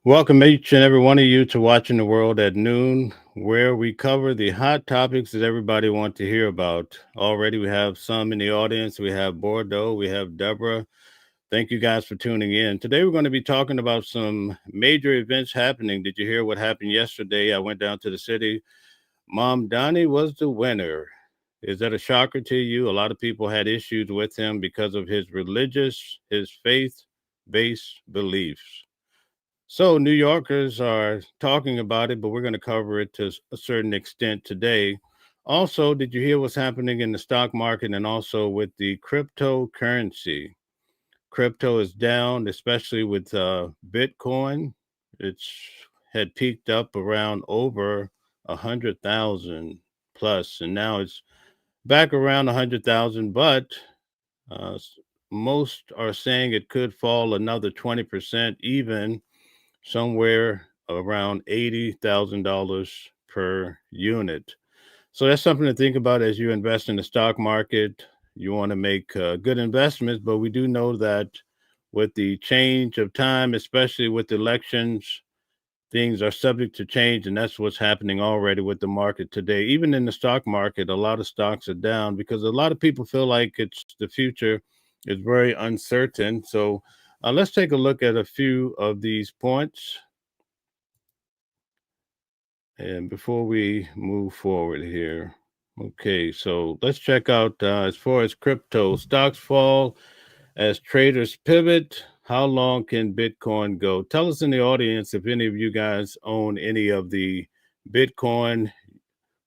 Welcome each and every one of you to Watching the World at Noon, where we cover the hot topics that everybody wants to hear about. Already we have some in the audience. We have Bordeaux, we have Deborah. Thank you guys for tuning in. Today we're going to be talking about some major events happening. Did you hear what happened yesterday? I went down to the city. Mamdani was the winner. Is that a shocker to you? A lot of people had issues with him because of his faith-based beliefs. So New Yorkers are talking about it, but we're going to cover it to a certain extent today. Also, did you hear what's happening in the stock market and also with the cryptocurrency? Crypto is down, especially with Bitcoin. It's had peaked up around over 100,000 plus, and now it's back around 100,000, but most are saying it could fall another 20%, even somewhere around $80,000 per unit. So that's something to think about as you invest in the stock market. You want to make good investments, but we do know that with the change of time, especially with elections, things are subject to change, and that's what's happening already with the market today. Even in the stock market, a lot of stocks are down because a lot of people feel like it's the future is very uncertain. So let's take a look at a few of these points. And before we move forward here, okay, so let's check out as far as crypto, stocks fall as traders pivot. How long can Bitcoin go? Tell us in the audience if any of you guys own any of the Bitcoin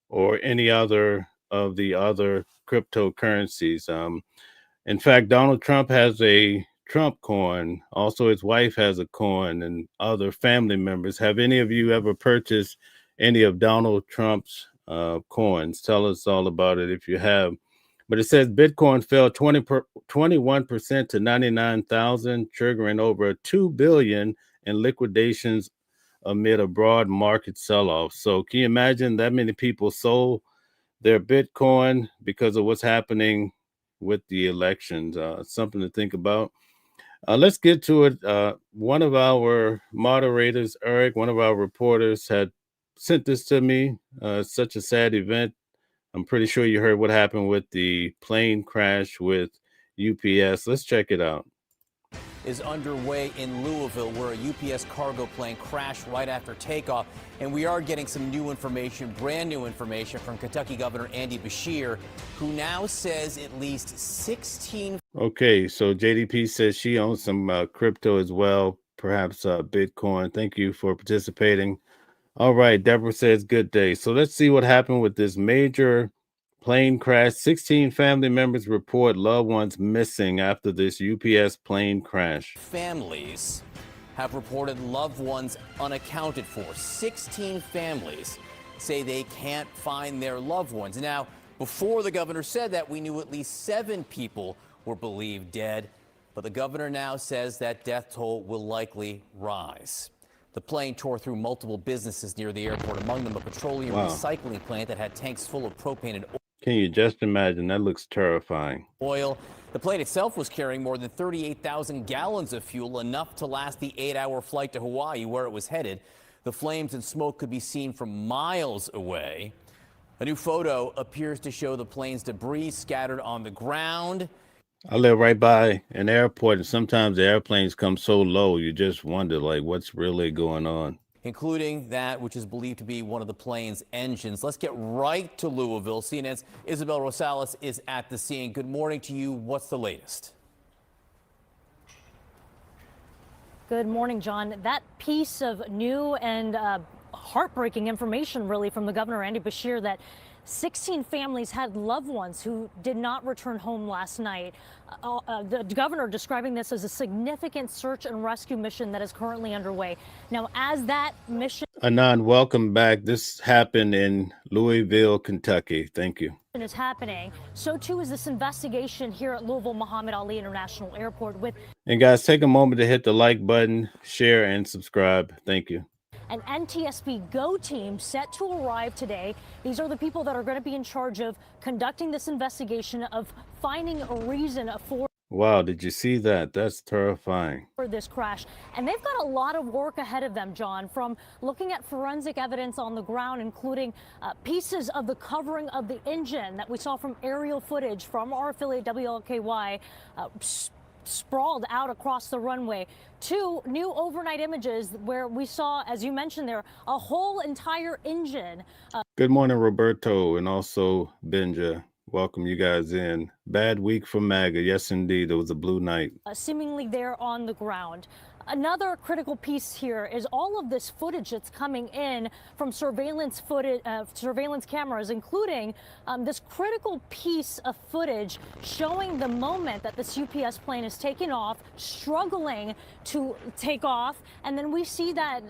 or any other of the other cryptocurrencies. In fact, Donald Trump has a Trump coin. Also, his wife has a coin and other family members. Have any of you ever purchased any of Donald Trump's coins? Tell us all about it if you have. But it says Bitcoin fell 21% to 99,000, triggering over $2 billion in liquidations amid a broad market sell-off. So can you imagine that many people sold their Bitcoin because of what's happening with the elections? Something to think about. Let's get to it. One of our moderators, Eric, one of our reporters, had sent this to me. Such a sad event. I'm pretty sure you heard what happened with the plane crash with UPS. Let's check it out. Is underway in Louisville, where a UPS cargo plane crashed right after takeoff. And we are getting some new information, brand new information from Kentucky Governor Andy Beshear, who now says at least 16. Okay, so JDP says she owns some crypto as well, perhaps Bitcoin. Thank you for participating. All right, Deborah says good day. So let's see what happened with this major plane crash. 16 family members report loved ones missing after this UPS plane crash. Families have reported loved ones unaccounted for. 16 families say they can't find their loved ones. Now, before the governor said that, we knew at least 7 people were believed dead, but the governor now says that death toll will likely rise. The plane tore through multiple businesses near the airport, among them a petroleum recycling plant that had tanks full of propane and oil. Can you just imagine? That looks terrifying. The plane itself was carrying more than 38,000 gallons of fuel, enough to last the 8-hour flight to Hawaii, where it was headed. The flames and smoke could be seen from miles away. A new photo appears to show the plane's debris scattered on the ground. I live right by an airport, and sometimes the airplanes come so low, you just wonder, like, what's really going on. including that which is believed to be one of the plane's engines. Let's get right to Louisville. CNN's Isabel Rosales is at the scene. Good morning to you. What's the latest? Good morning, John. That piece of new and heartbreaking information, really, from the governor, Andy Beshear, that 16 families had loved ones who did not return home last night. The governor describing this as a significant search and rescue mission that is currently underway. Now, as that mission Anand, welcome back. This happened in Louisville, Kentucky. Thank you. is happening, so too is this investigation here at Louisville Muhammad Ali International Airport with And guys, take a moment to hit the like button, share, and subscribe. Thank you. an NTSB GO team set to arrive today. These are the people that are going to be in charge of conducting this investigation, of finding a reason for Wow, did you see that? That's terrifying. this crash. And they've got a lot of work ahead of them, John, from looking at forensic evidence on the ground, including pieces of the covering of the engine that we saw from aerial footage from our affiliate WLKY, sprawled out across the runway, to new overnight images where we saw, as you mentioned there, a whole entire engine. Good morning, Roberto, and also Benja. Welcome you guys in. Bad week for MAGA. Yes, indeed. It was a blue night. Seemingly there on the ground. Another critical piece here is all of this footage that's coming in from surveillance footage, surveillance cameras, including this critical piece of footage showing the moment that this UPS plane is taking off, struggling to take off, and then we see that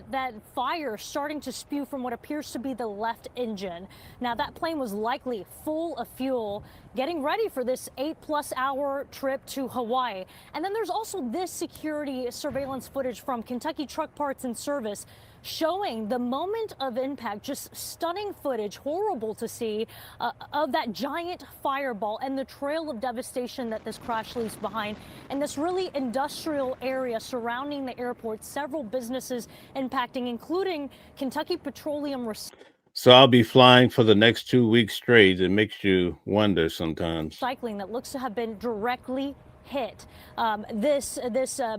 fire starting to spew from what appears to be the left engine. Now, that plane was likely full of fuel, getting ready for this 8+ hour trip to Hawaii. And then there's also this security surveillance footage from Kentucky Truck Parts and Service showing the moment of impact, just stunning footage, horrible to see, of that giant fireball and the trail of devastation that this crash leaves behind. And this really industrial area surrounding the airport, several businesses impacting, including Kentucky Petroleum. So I'll be flying for the next 2 weeks straight. It makes you wonder sometimes. Cycling that looks to have been directly hit. This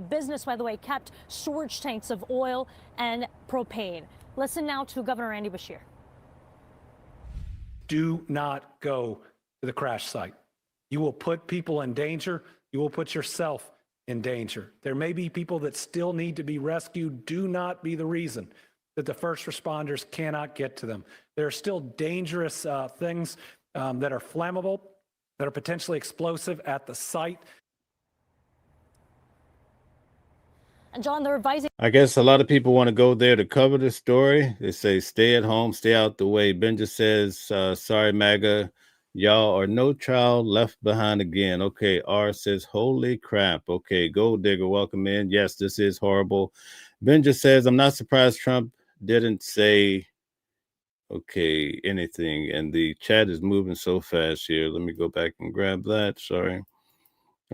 business, by the way, kept storage tanks of oil and propane. Listen now to Governor Andy Beshear. Do not go to the crash site. You will put people in danger. You will put yourself in danger. There may be people that still need to be rescued. Do not be the reason that the first responders cannot get to them. There are still dangerous things that are flammable, that are potentially explosive at the site. And John, they're advising. I guess a lot of people want to go there to cover the story. They say, stay at home, stay out the way. Benja says, sorry, MAGA, y'all are no child left behind again. Okay, R says, holy crap. Okay, Gold Digger, welcome in. Yes, this is horrible. Benja says, I'm not surprised Trump didn't say anything, and the chat is moving so fast here. Let me go back and grab that. Sorry.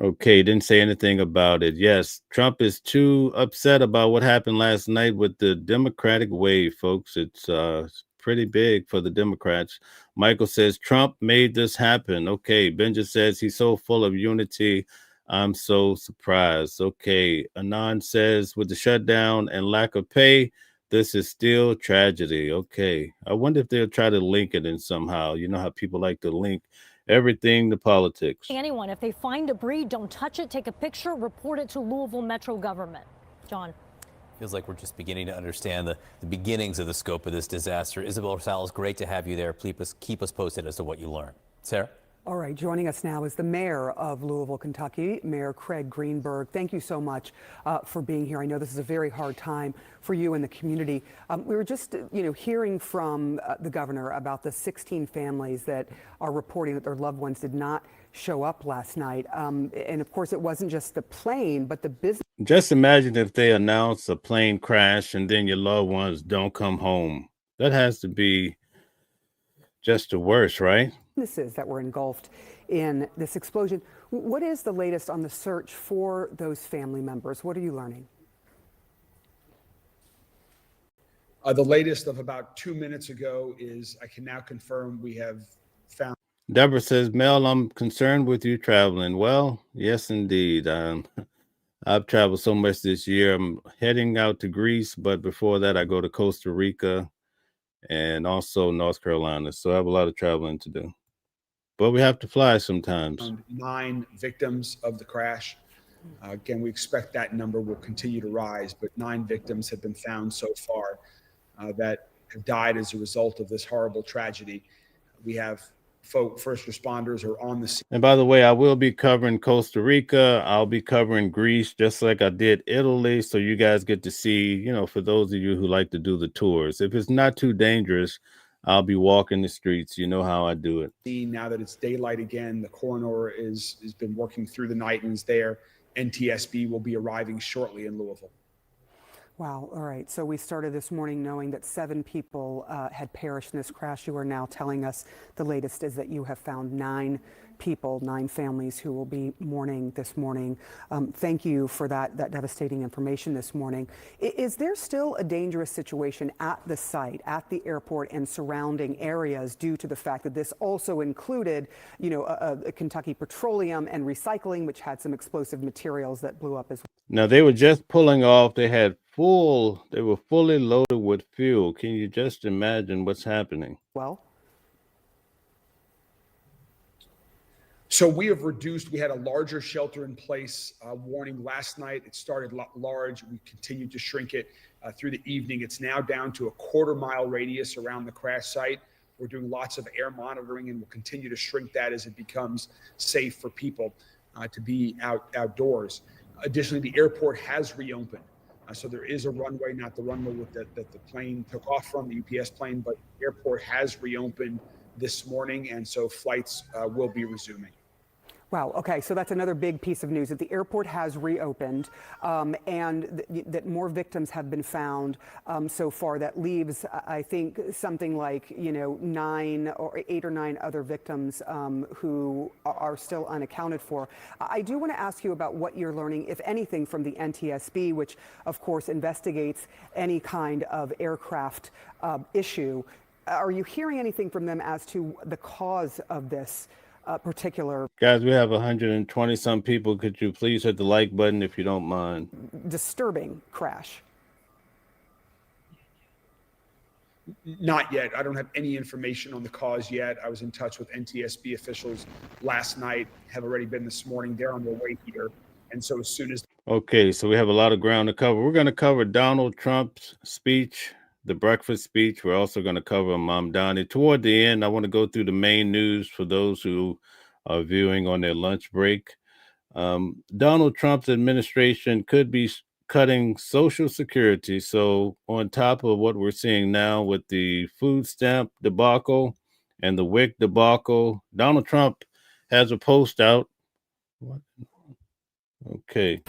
Okay, didn't say anything about it. Yes, Trump is too upset about what happened last night with the Democratic wave, folks. It's pretty big for the Democrats. Michael says Trump made this happen. Okay, Benja says he's so full of unity. I'm so surprised. Okay, Anand says with the shutdown and lack of pay, this is still tragedy. Okay, I wonder if they'll try to link it in somehow. You know how people like to link everything to politics. Anyone, if they find debris, don't touch it, take a picture, report it to Louisville Metro government. John. Feels like we're just beginning to understand the beginnings of the scope of this disaster. Isabel Rosales, great to have you there. Please keep us posted as to what you learn. Sarah? All right, joining us now is the mayor of Louisville, Kentucky, Mayor Craig Greenberg. Thank you so much for being here. I know this is a very hard time for you and the community. We were just, hearing from the governor about the 16 families that are reporting that their loved ones did not show up last night. And of course, it wasn't just the plane, but the business. Just imagine if they announce a plane crash and then your loved ones don't come home. That has to be just the worst, right? Businesses that were engulfed in this explosion. What is the latest on the search for those family members? What are you learning? The latest of about 2 minutes ago is I can now confirm we have found. Deborah says, Mel, I'm concerned with you traveling. Well, yes, indeed. I I've traveled so much this year. I'm heading out to Greece, but before that, I go to Costa Rica and also North Carolina. So I have a lot of traveling to do. But we have to fly sometimes. 9 victims of the crash. Again, we expect that number will continue to rise, but 9 victims have been found so far that have died as a result of this horrible tragedy. We have first responders are on the scene. And by the way, I will be covering Costa Rica. I'll be covering Greece, just like I did Italy. So you guys get to see, for those of you who like to do the tours, if it's not too dangerous, I'll be walking the streets. You know how I do it. Now that it's daylight again, the coroner has been working through the night and is there. NTSB will be arriving shortly in Louisville. Wow. All right. So we started this morning knowing that 7 people had perished in this crash. You are now telling us the latest is that you have found 9 people, 9 families who will be mourning this morning. Thank you for that devastating information this morning. Is there still a dangerous situation at the site, at the airport and surrounding areas due to the fact that this also included, a Kentucky Petroleum and Recycling, which had some explosive materials that blew up as well? Now, they were just pulling off. They were fully loaded with fuel. Can you just imagine what's happening? Well, so we have reduced, we had a larger shelter in place warning last night. It started large. We continued to shrink it through the evening. It's now down to a 1/4-mile radius around the crash site. We're doing lots of air monitoring and we'll continue to shrink that as it becomes safe for people to be outdoors. Additionally, the airport has reopened. So there is a runway, not the runway that the plane took off from, the UPS plane, but the airport has reopened this morning. And so flights will be resuming. wow. Okay. So that's another big piece of news that the airport has reopened and that more victims have been found so far. That leaves, I think, something like, 9 or 8 or 9 other victims who are still unaccounted for. I do want to ask you about what you're learning, if anything, from the NTSB, which, of course, investigates any kind of aircraft issue. Are you hearing anything from them as to the cause of this particular? Guys, we have 120 some people. Could you please hit the like button if you don't mind? Disturbing crash? Not yet. I don't have any information on the cause yet. I was in touch with NTSB officials last night, have already been this morning. They're on their way here. And so as soon as... Okay, so we have a lot of ground to cover. We're going to cover Donald Trump's speech, the breakfast speech. We're also going to cover Mamdani. Toward the end, I want to go through the main news for those who are viewing on their lunch break. Donald Trump's administration could be cutting Social Security. So on top of what we're seeing now with the food stamp debacle and the WIC debacle, Donald Trump has a post out. What? Okay.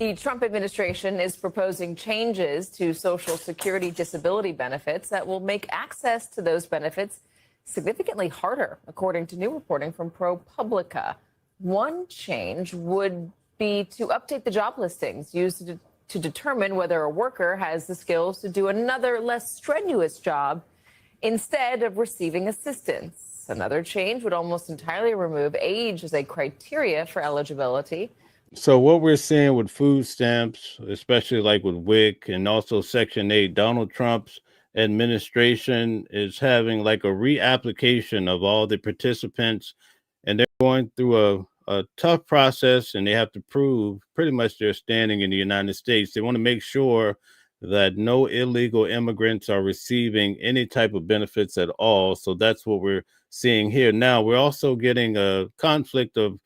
The Trump administration is proposing changes to Social Security disability benefits that will make access to those benefits significantly harder, according to new reporting from ProPublica. One change would be to update the job listings used to determine whether a worker has the skills to do another less strenuous job instead of receiving assistance. Another change would almost entirely remove age as a criteria for eligibility. So what we're seeing with food stamps, especially like with WIC and also Section 8, Donald Trump's administration is having like a reapplication of all the participants, and they're going through a tough process, and they have to prove pretty much their standing in the United States. They want to make sure that no illegal immigrants are receiving any type of benefits at all. So that's what we're seeing here. Now, we're also getting a conflict of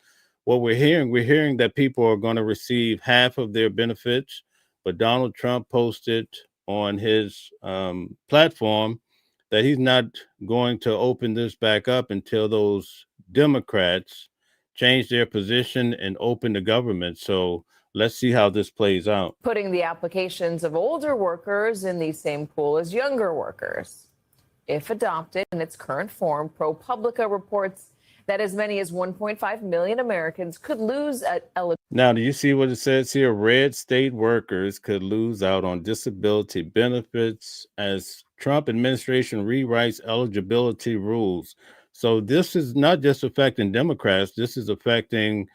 what we're hearing that people are going to receive half of their benefits, but Donald Trump posted on his platform that he's not going to open this back up until those Democrats change their position and open the government. So let's see how this plays out. Putting the applications of older workers in the same pool as younger workers. If adopted in its current form, ProPublica reports that as many as 1.5 million Americans could lose eligibility. Now, do you see what it says here? Red state workers could lose out on disability benefits as Trump administration rewrites eligibility rules. So this is not just affecting Democrats. This is affecting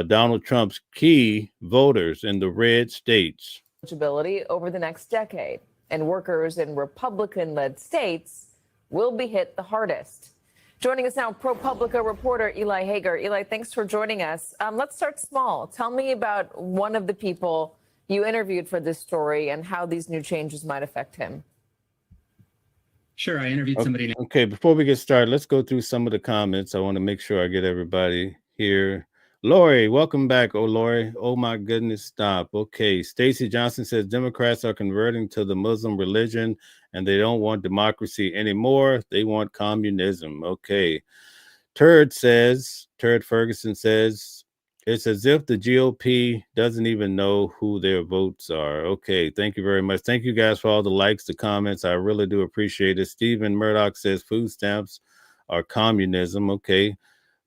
Donald Trump's key voters in the red states. Eligibility over the next decade, and workers in Republican-led states will be hit the hardest. Joining us now, ProPublica reporter Eli Hager. Eli, thanks for joining us. Let's start small. Tell me about one of the people you interviewed for this story and how these new changes might affect him. Sure, I interviewed somebody. Okay, before we get started, let's go through some of the comments. I want to make sure I get everybody here. Lori, welcome back. Oh, Lori. Oh, my goodness, stop. Okay, Stacy Johnson says Democrats are converting to the Muslim religion and they don't want democracy anymore. They want communism. Okay. Turd Ferguson says, it's as if the GOP doesn't even know who their votes are. Okay, thank you very much. Thank you guys for all the likes, the comments. I really do appreciate it. Stephen Murdoch says food stamps are communism. Okay.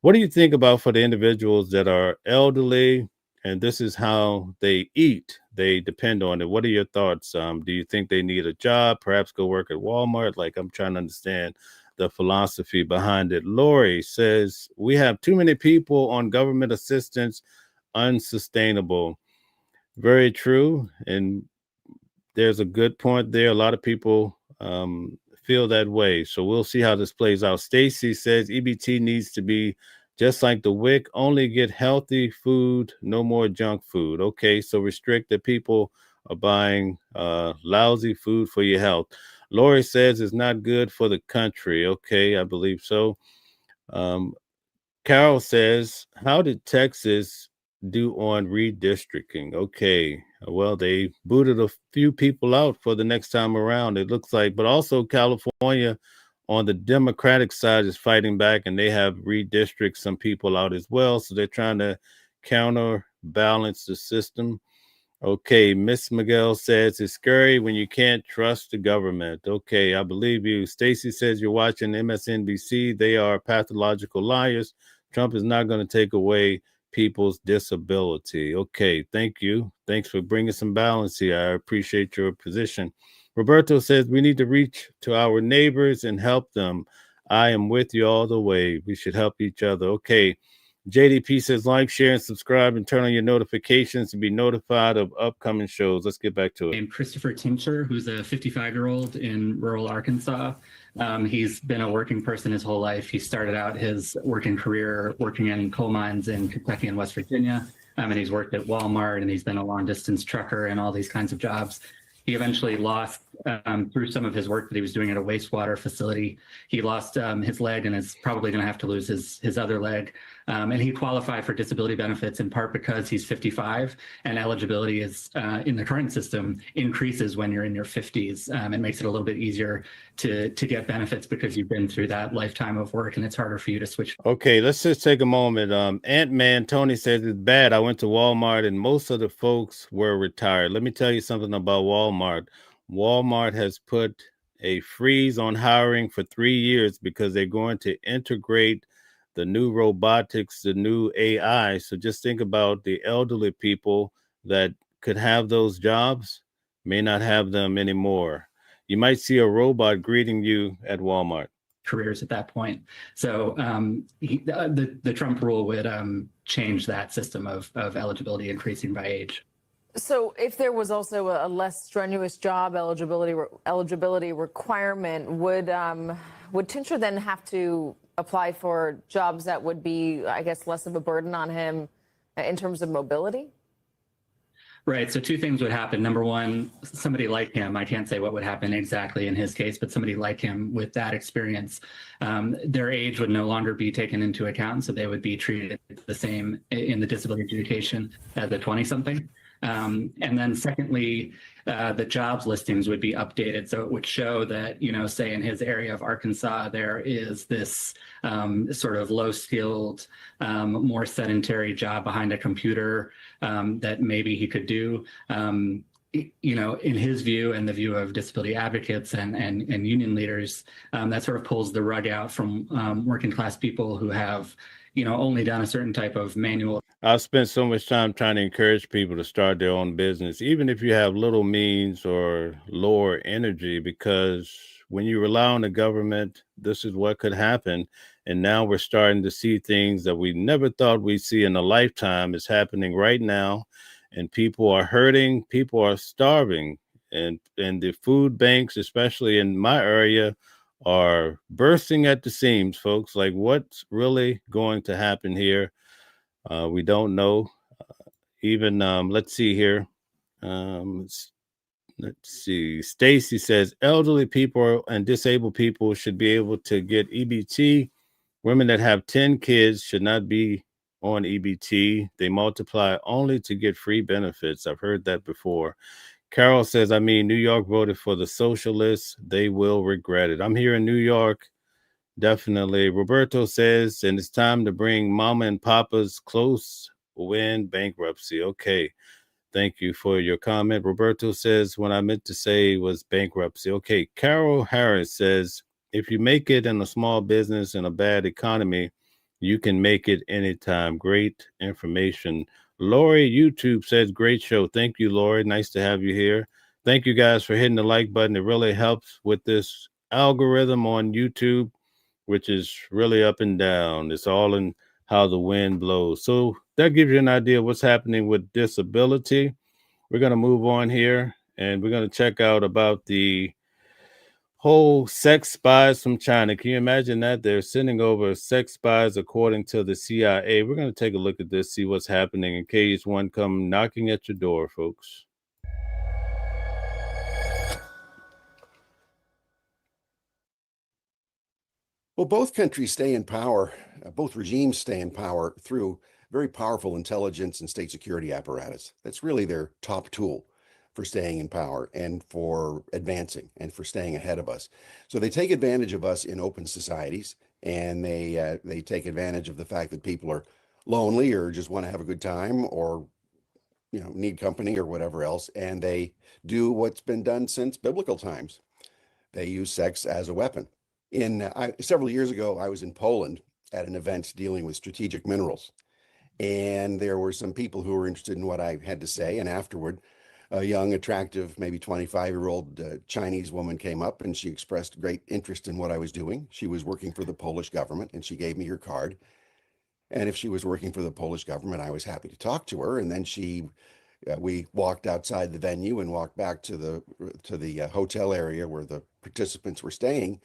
What do you think about for the individuals that are elderly and this is how they eat? They depend on it. What are your thoughts? Do you think they need a job, perhaps go work at Walmart? Like, I'm trying to understand the philosophy behind it. Lori says, we have too many people on government assistance, unsustainable. Very true. And there's a good point there. A lot of people feel that way. So we'll see how this plays out. Stacy says EBT needs to be just like the WIC, only get healthy food, no more junk food. Okay, so restrict the people are buying lousy food for your health. Lori says it's not good for the country. Okay, I believe so. Carol says, how did Texas do on redistricting? Okay, well, they booted a few people out for the next time around, it looks like, but also California on the Democratic side is fighting back and they have redistricted some people out as well. So they're trying to counterbalance the system. Okay, Miss Miguel says it's scary when you can't trust the government. Okay, I believe you. Stacy says you're watching MSNBC. They are pathological liars. Trump is not going to take away people's disability. Okay, thank you. Thanks for bringing some balance here. I appreciate your position. Roberto says we need to reach to our neighbors and help them. I am with you all the way. We should help each other. Okay. JDP says like, share, and subscribe, and turn on your notifications to be notified of upcoming shows. Let's get back to it. Named Christopher Tincher, who's a 55-year-old in rural Arkansas. He's been a working person his whole life. He started out his working career working in coal mines in Kentucky and West Virginia. And he's worked at Walmart, and he's been a long-distance trucker and all these kinds of jobs. He eventually lost, through some of his work that he was doing at a wastewater facility, he lost his leg and is probably going to have to lose his other leg. And he qualified for disability benefits in part because he's 55, and eligibility is in the current system increases when you're in your 50s. It makes it a little bit easier to get benefits because you've been through that lifetime of work, and it's harder for you to switch. Okay, let's just take a moment. Ant-Man Tony says it's bad. I went to Walmart and most of the folks were retired. Let me tell you something about Walmart. Walmart has put a freeze on hiring for 3 years because they're going to integrate the new robotics, the new AI. So just think about the elderly people that could have those jobs, may not have them anymore. You might see a robot greeting you at Walmart. Careers at that point. So the Trump rule would change that system of eligibility increasing by age. So if there was also a less strenuous job eligibility requirement, would Tincher then have to apply for jobs that would be, I guess, less of a burden on him in terms of mobility? Right. So two things would happen. Number one, somebody like him, I can't say what would happen exactly in his case, but somebody like him with that experience, their age would no longer be taken into account. So they would be treated the same in the disability adjudication as a 20-something. And then secondly, the jobs listings would be updated. So it would show that, you know, say in his area of Arkansas, there is this sort of low skilled, more sedentary job behind a computer that maybe he could do. You know, in his view and the view of disability advocates and union leaders, that sort of pulls the rug out from working class people who have, you know, only done a certain type of manual. I've spent so much time trying to encourage people to start their own business, even if you have little means or lower energy, because when you rely on the government, this is what could happen. And now we're starting to see things that we never thought we'd see in a lifetime is happening right now. And people are hurting, people are starving. And the food banks, especially in my area, are bursting at the seams, folks. Like, what's really going to happen here? We don't know. Even let's see here. Let's see. Stacy says elderly people and disabled people should be able to get EBT. Women that have 10 kids should not be on EBT. They multiply only to get free benefits. I've heard that before. Carol says, I mean, New York voted for the socialists. They will regret it. I'm here in New York. Definitely. Roberto says, and it's time to bring mama and papa's close when bankruptcy. Okay. Thank you for your comment. Roberto says, what I meant to say was bankruptcy. Okay. Carol Harris says, if you make it in a small business in a bad economy, you can make it anytime. Great information. Lori YouTube says, great show. Thank you, Lori. Nice to have you here. Thank you guys for hitting the like button. It really helps with this algorithm on YouTube, which is really up and down. It's all in how the wind blows. So that gives you an idea of what's happening with disability. We're going to move on here and we're going to check out about the whole sex spies from China. Can you imagine that? They're sending over sex spies according to the CIA. We're going to take a look at this, see what's happening in case one come knocking at your door, folks. Well, both countries stay in power, both regimes stay in power through very powerful intelligence and state security apparatus. That's really their top tool for staying in power and for advancing and for staying ahead of us. So they take advantage of us in open societies, and they take advantage of the fact that people are lonely or just want to have a good time or need company or whatever else, and they do what's been done since biblical times. They use sex as a weapon. Several years ago, I was in Poland at an event dealing with strategic minerals, and there were some people who were interested in what I had to say. And afterward, a young, attractive, maybe 25-year-old Chinese woman came up, and she expressed great interest in what I was doing. She was working for the Polish government, and she gave me her card. And if she was working for the Polish government, I was happy to talk to her. And then we walked outside the venue and walked back to the hotel area where the participants were staying.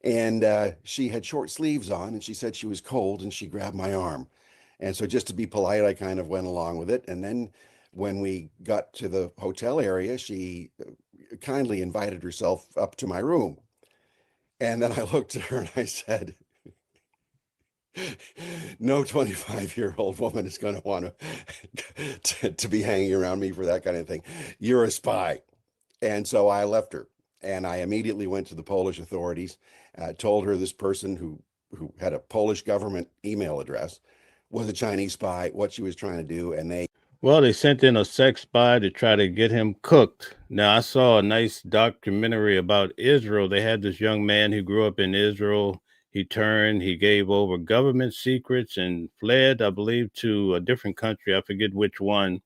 And she had short sleeves on, and she said she was cold, and she grabbed my arm. And so just to be polite, I kind of went along with it. And then when we got to the hotel area, she kindly invited herself up to my room. And then I looked at her and I said, no 25-year-old woman is going to want to be hanging around me for that kind of thing. You're a spy. And so I left her. And I immediately went to the Polish authorities, told her this person who had a Polish government email address was a Chinese spy, what she was trying to do. And they sent in a sex spy to try to get him cooked. Now, I saw a nice documentary about Israel. They had this young man who grew up in Israel. He gave over government secrets and fled, I believe, to a different country. I forget which one.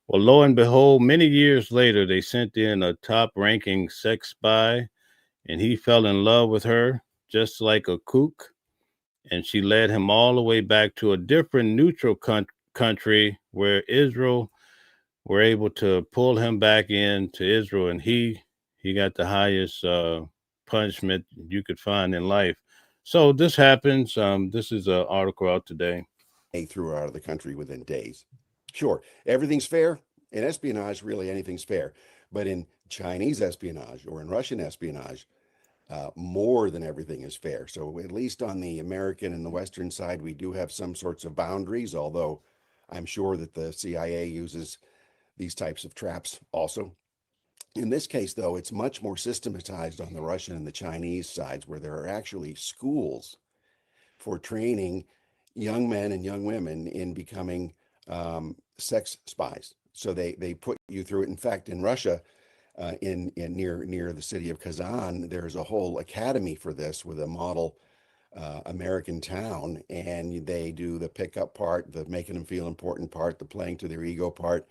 Well, lo and behold, many years later, they sent in a top-ranking sex spy, and he fell in love with her, just like a kook. And she led him all the way back to a different neutral country where Israel were able to pull him back into Israel, and he got the highest punishment you could find in life. So this happens. This is an article out today. They threw her out of the country within days. Sure, everything's fair. In espionage, really anything's fair. But in Chinese espionage or in Russian espionage, more than everything is fair. So at least on the American and the Western side, we do have some sorts of boundaries, although I'm sure that the CIA uses these types of traps also. In this case, though, it's much more systematized on the Russian and the Chinese sides, where there are actually schools for training young men and young women in becoming sex spies. So they put you through it. In fact, in Russia, near the city of Kazan, there's a whole academy for this with a model American town, and they do the pickup part, the making them feel important part, the playing to their ego part.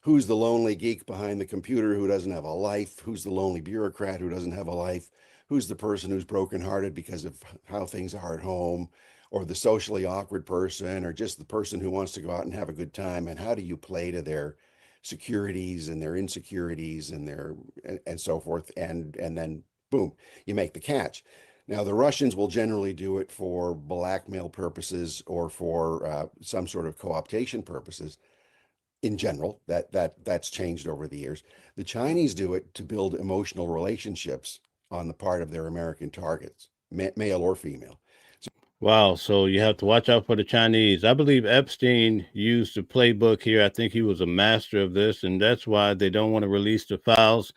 Who's the lonely geek behind the computer who doesn't have a life? Who's the lonely bureaucrat who doesn't have a life? Who's the person who's brokenhearted because of how things are at home, or the socially awkward person, or just the person who wants to go out and have a good time? And how do you play to their securities and their insecurities and their and so forth? And then boom, you make the catch. Now, the Russians will generally do it for blackmail purposes or for some sort of co-optation purposes. In general, that's changed over the years. The Chinese do it to build emotional relationships on the part of their American targets, male or female. Wow. So you have to watch out for the Chinese. I believe Epstein used the playbook here. I think he was a master of this, and that's why they don't want to release the files,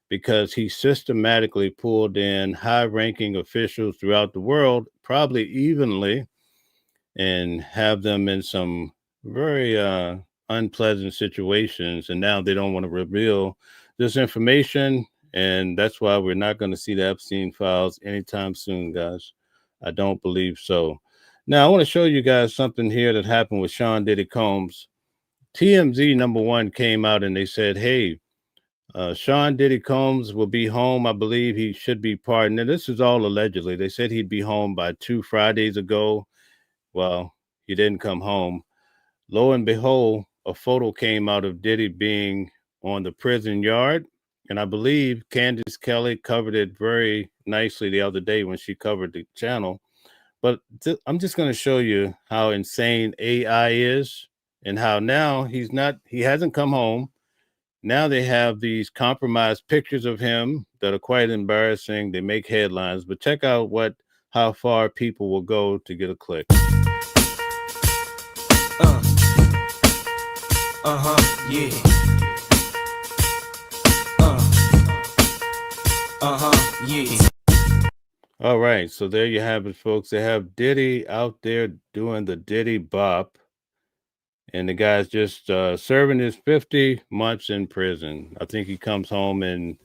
because he systematically pulled in high-ranking officials throughout the world, probably evenly, and have them in some very unpleasant situations. And now they don't want to reveal this information. And that's why we're not going to see the Epstein files anytime soon, guys. I don't believe so. Now, I want to show you guys something here that happened with Sean Diddy Combs. TMZ #1 came out and they said, hey, Sean Diddy Combs will be home. I believe he should be pardoned. And this is all allegedly. They said he'd be home by 2 Fridays ago. Well, he didn't come home. Lo and behold, a photo came out of Diddy being on the prison yard. And I believe Candace Kelly covered it very nicely the other day when she covered the channel. But I'm just going to show you how insane AI is, and how now he hasn't come home. Now they have these compromised pictures of him that are quite embarrassing. They make headlines, but check out how far people will go to get a click. Yeah. Yeah. All right, so there you have it, folks. They have Diddy out there doing the Diddy bop, and the guy's just serving his 50 months in prison. I think he comes home in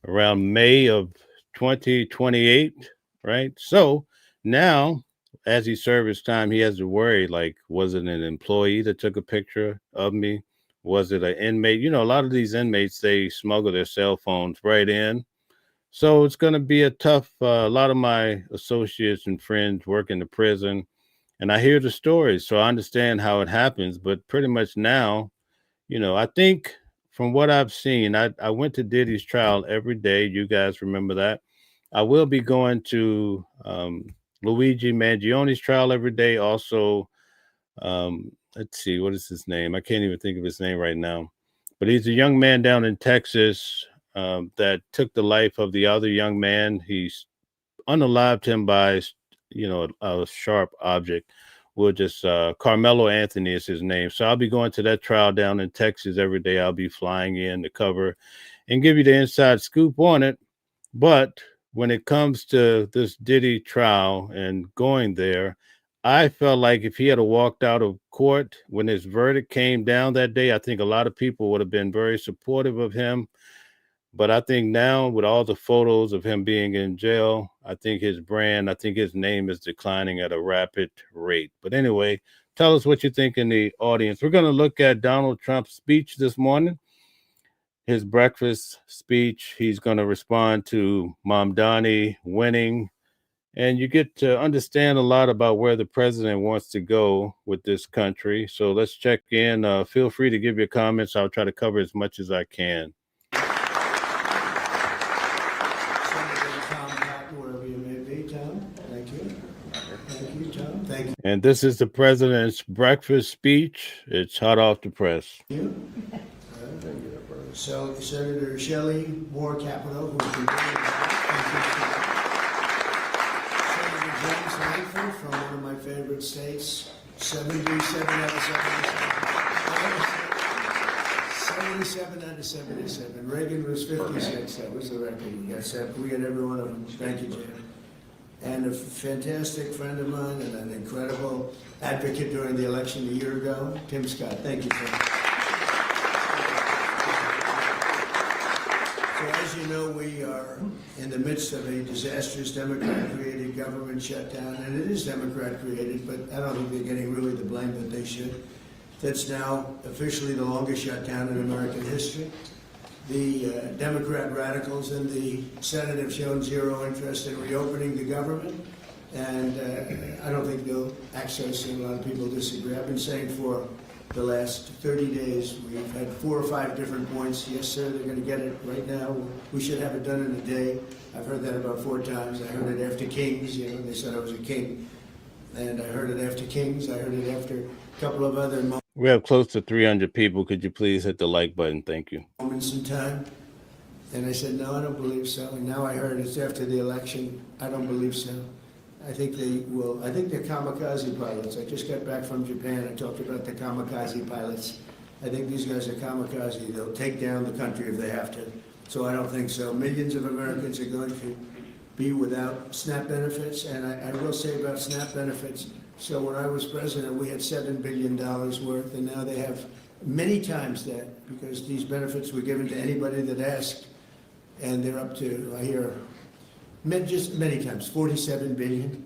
around May of 2028, right? So now, as he serves his time, he has to worry, like, was it an employee that took a picture of me? Was it an inmate? You know, a lot of these inmates, they smuggle their cell phones right in. So it's going to be a tough, a lot of my associates and friends work in the prison, and I hear the stories, so I understand how it happens. But pretty much now, you know, I think from what I've seen, I went to Diddy's trial every day. You guys remember that. I will be going to Luigi Mangioni's trial every day. Also, let's see, what is his name? I can't even think of his name right now. But he's a young man down in Texas that took the life of the other young man. He's unalived him by, you know, a sharp object. We'll just, Carmelo Anthony is his name. So I'll be going to that trial down in Texas every day. I'll be flying in to cover and give you the inside scoop on it. But when it comes to this Diddy trial and going there, I felt like if he had walked out of court when his verdict came down that day, I think a lot of people would have been very supportive of him. But I think now, with all the photos of him being in jail, I think his name is declining at a rapid rate. But anyway, tell us what you think in the audience. We're going to look at Donald Trump's speech this morning, his breakfast speech. He's going to respond to Mamdani winning. And you get to understand a lot about where the president wants to go with this country. So let's check in. Feel free to give your comments. I'll try to cover as much as I can. And this is the president's breakfast speech. It's hot off the press. So, Senator Shelley Moore Capito, who has been Senator James Langford from one of my favorite states, 77 out of 77. Reagan was 56. That was the record. We got every one of them. Thank you, Jim. And a fantastic friend of mine and an incredible advocate during the election a year ago, Tim Scott. Thank you, Tim. So as you know, we are in the midst of a disastrous Democrat-created government shutdown, and it is Democrat-created, but I don't think they're getting really the blame that they should. That's now officially the longest shutdown in American history. The Democrat radicals in the Senate have shown zero interest in reopening the government, and I don't think they'll access it. A lot of people disagree. I've been saying for the last 30 days, we've had 4 or 5 different points. Yes, sir, they're going to get it right now. We should have it done in a day. I've heard that about 4 times. I heard it after Kings. You know, they said I was a king. And I heard it after Kings. I heard it after a couple of other We have close to 300 people. Could you please hit the like button? Thank you. moments in time. And I said, no, I don't believe so. And now I heard it's after the election. I don't believe so. I think they will. I think they're kamikaze pilots. I just got back from Japan. I talked about the kamikaze pilots. I think these guys are kamikaze. They'll take down the country if they have to. So I don't think so. Millions of Americans are going to be without SNAP benefits. And I will say about SNAP benefits, so when I was president, we had $7 billion worth, and now they have many times that, because these benefits were given to anybody that asked, and they're up to, I hear, just many times, 47 billion.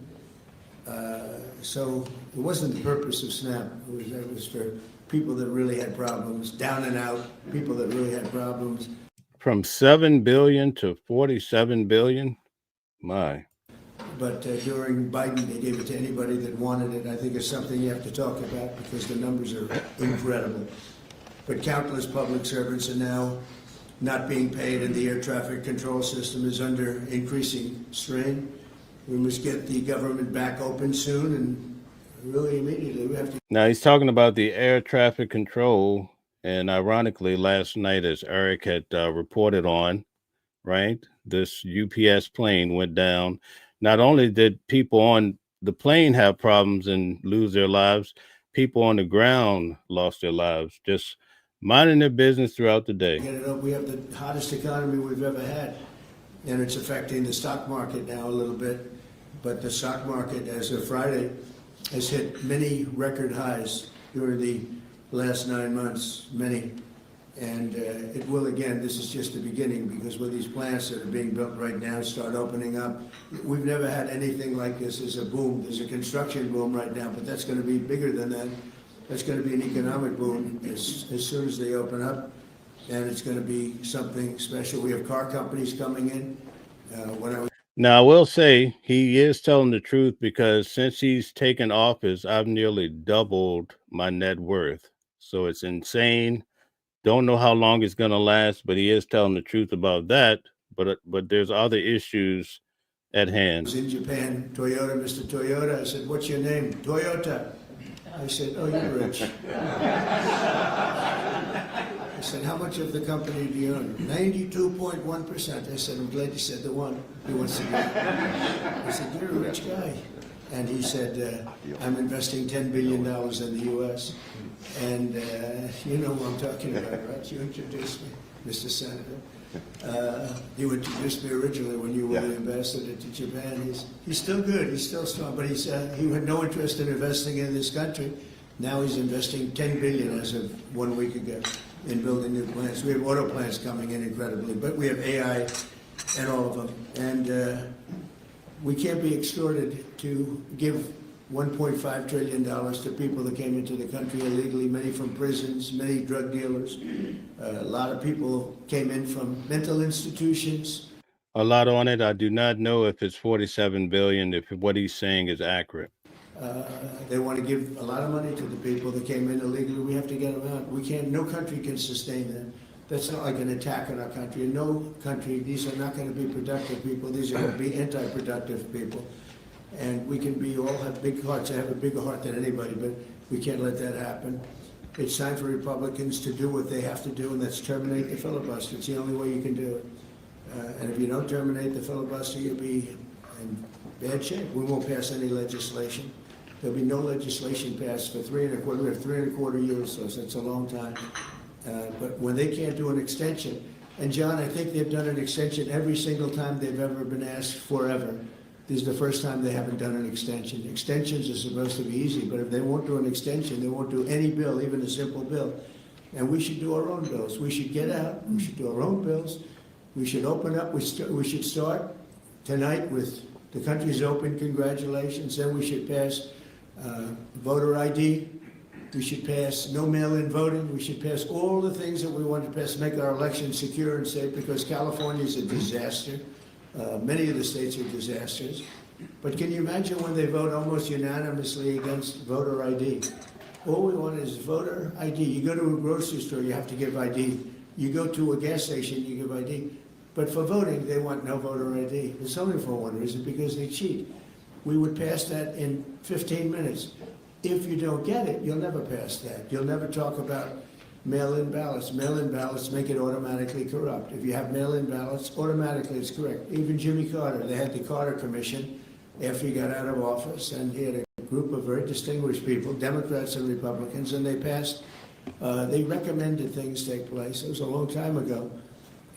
So it wasn't the purpose of SNAP. It was for people that really had problems, down and out, people that really had problems. From 7 billion to 47 billion? My. But during Biden, they gave it to anybody that wanted it. I think it's something you have to talk about because the numbers are incredible. But countless public servants are now not being paid, and the air traffic control system is under increasing strain. We must get the government back open soon, and really immediately. We have to. Now he's talking about the air traffic control, and ironically, last night, as Eric had reported on, right, this UPS plane went down. Not only did people on the plane have problems and lose their lives, people on the ground lost their lives, just minding their business throughout the day. Get it up. We have the hottest economy we've ever had, and it's affecting the stock market now a little bit. But the stock market, as of Friday, has hit many record highs during the last 9 months, many. And it will again. This is just the beginning, because with these plants that are being built right now start opening up, we've never had anything like this as a boom. There's a construction boom right now, but that's going to be bigger than that. That's going to be an economic boom as soon as they open up, and it's going to be something special. We have car companies coming in. Now, I will say he is telling the truth, because since he's taken office, I've nearly doubled my net worth. So it's insane. Don't know how long it's going to last, but he is telling the truth about that. But there's other issues at hand. I was in Japan, Toyota, Mr. Toyota. I said, "What's your name?" "Toyota." I said, "Oh, you're rich." I said, "How much of the company do you own?" 92.1%. I said, "I'm glad you said the one." He wants to go. I said, "You're a rich guy." And he said, "I'm investing $10 billion in the U.S." And you know what I'm talking about, right? You introduced me, Mr. Senator. You introduced me originally when you were the ambassador to Japan. He's still good. He's still strong. But he had no interest in investing in this country. Now he's investing $10 billion as of 1 week ago in building new plants. We have auto plants coming in incredibly, but we have AI and all of them. And we can't be extorted to give $1.5 trillion to people that came into the country illegally, many from prisons, many drug dealers. A lot of people came in from mental institutions. A lot on it. I do not know if it's 47 billion, if what he's saying is accurate. They want to give a lot of money to the people that came in illegally. We have to get them out. We can't, no country can sustain that. That's not like an attack on our country. In no country, these are not going to be productive people. These are going to be anti-productive people. And we can all have big hearts. I have a bigger heart than anybody, but we can't let that happen. It's time for Republicans to do what they have to do, and that's terminate the filibuster. It's the only way you can do it. And if you don't terminate the filibuster, you'll be in bad shape. We won't pass any legislation. There'll be no legislation passed for 3.25. We have 3.25 years, so that's a long time. But when they can't do an extension, and John, I think they've done an extension every single time they've ever been asked forever. This is the first time they haven't done an extension. Extensions are supposed to be easy, but if they won't do an extension, they won't do any bill, even a simple bill. And we should do our own bills. We should get out, we should do our own bills, We should open up, we should start tonight with the country's open, congratulations. Then we should pass voter ID. We should pass no mail-in voting. We should pass all the things that we want to pass, make our elections secure and safe, because California is a disaster. Many of the states are disasters. But can you imagine when they vote almost unanimously against voter ID? All we want is voter ID. You go to a grocery store, you have to give ID. You go to a gas station, you give ID. But for voting, they want no voter ID. It's only for one reason, because they cheat. We would pass that in 15 minutes. If you don't get it, you'll never pass that. You'll never talk about mail-in ballots. Mail-in ballots make it automatically corrupt. If you have mail-in ballots, automatically it's correct. Even Jimmy Carter, they had the Carter Commission after he got out of office, and he had a group of very distinguished people, Democrats and Republicans, and they passed, they recommended things take place. It was a long time ago.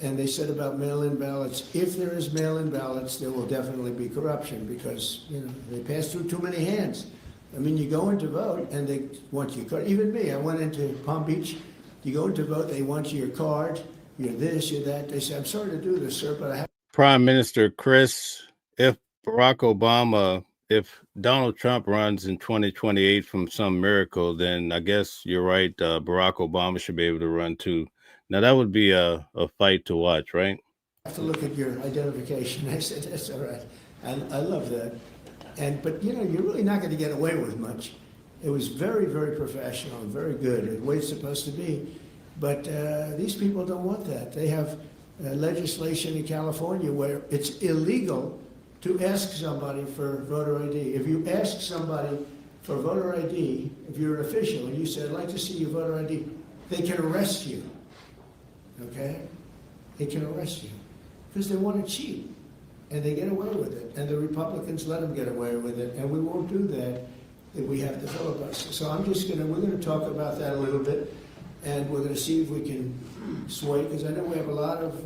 And they said about mail-in ballots, if there is mail-in ballots, there will definitely be corruption, because, you know, they pass through too many hands. I mean, you go in to vote and they want your card. Even me, I went into Palm Beach. You go in to vote, they want your card, you're this, you're that. They say, I'm sorry to do this, sir, but I have. Prime Minister Chris, if Donald Trump runs in 2028 from some miracle, then I guess you're right. Barack Obama should be able to run too. Now, that would be a fight to watch, right? I have to look at your identification. I said, that's all right. I love that. But, you know, you're really not going to get away with much. It was very, very professional and very good, the way it's supposed to be. But these people don't want that. They have legislation in California where it's illegal to ask somebody for voter ID. If you ask somebody for voter ID, if you're an official and you say, I'd like to see your voter ID, they can arrest you. Okay? They can arrest you because they want to cheat, and they get away with it, and the Republicans let them get away with it, and we won't do that if we have to filibuster. So we're gonna talk about that a little bit, and we're gonna see if we can sway, because I know we have a lot of,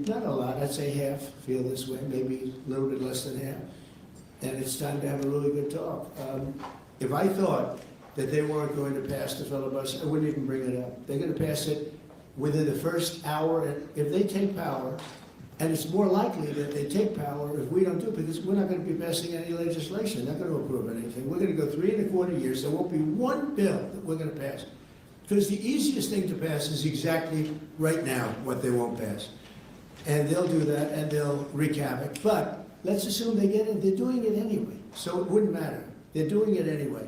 not a lot, I'd say half feel this way, maybe a little bit less than half, and it's time to have a really good talk. If I thought that they weren't going to pass the filibuster, I wouldn't even bring it up. They're gonna pass it within the first hour. If they take power, and it's more likely that they take power if we don't do it, because we're not going to be passing any legislation. They're not going to approve anything. We're going to go 3¼ years. There won't be one bill that we're going to pass. Because the easiest thing to pass is exactly right now what they won't pass. And they'll do that, and they'll wreak havoc. But let's assume they get it. They're doing it anyway, so it wouldn't matter. They're doing it anyway.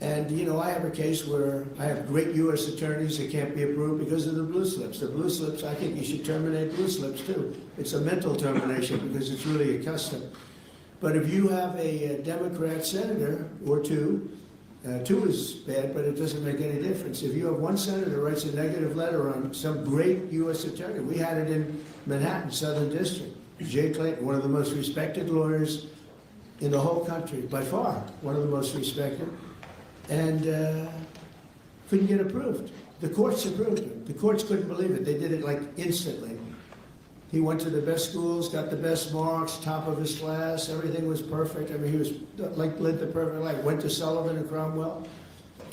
And, you know, I have a case where I have great U.S. attorneys that can't be approved because of the blue slips. The blue slips, I think you should terminate blue slips, too. It's a mental termination because it's really a custom. But if you have a Democrat senator or two is bad, but it doesn't make any difference. If you have one senator writes a negative letter on some great U.S. attorney, we had it in Manhattan, Southern District. Jay Clayton, one of the most respected lawyers in the whole country, by far, one of the most respected. And couldn't get approved. The courts approved it. The courts couldn't believe it. They did it like instantly. He went to the best schools, got the best marks, top of his class, everything was perfect. I mean, he was like lived the perfect life. Went to Sullivan and Cromwell,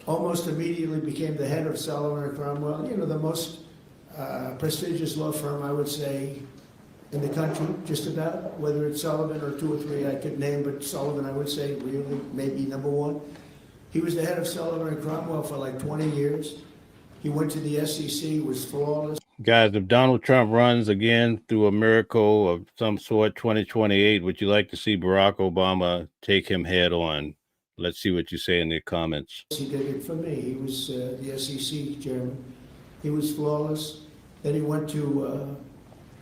almost immediately became the head of Sullivan and Cromwell. You know, the most prestigious law firm, I would say, in the country, just about. Whether it's Sullivan or 2 or 3 I could name, but Sullivan, I would say, really, maybe number 1. He was the head of Sullivan and Cromwell for like 20 years. He went to the SEC, was flawless. Guys, if Donald Trump runs again through a miracle of some sort, 2028, would you like to see Barack Obama take him head on? Let's see what you say in the comments. He did it for me. He was the SEC chairman. He was flawless. Then he went to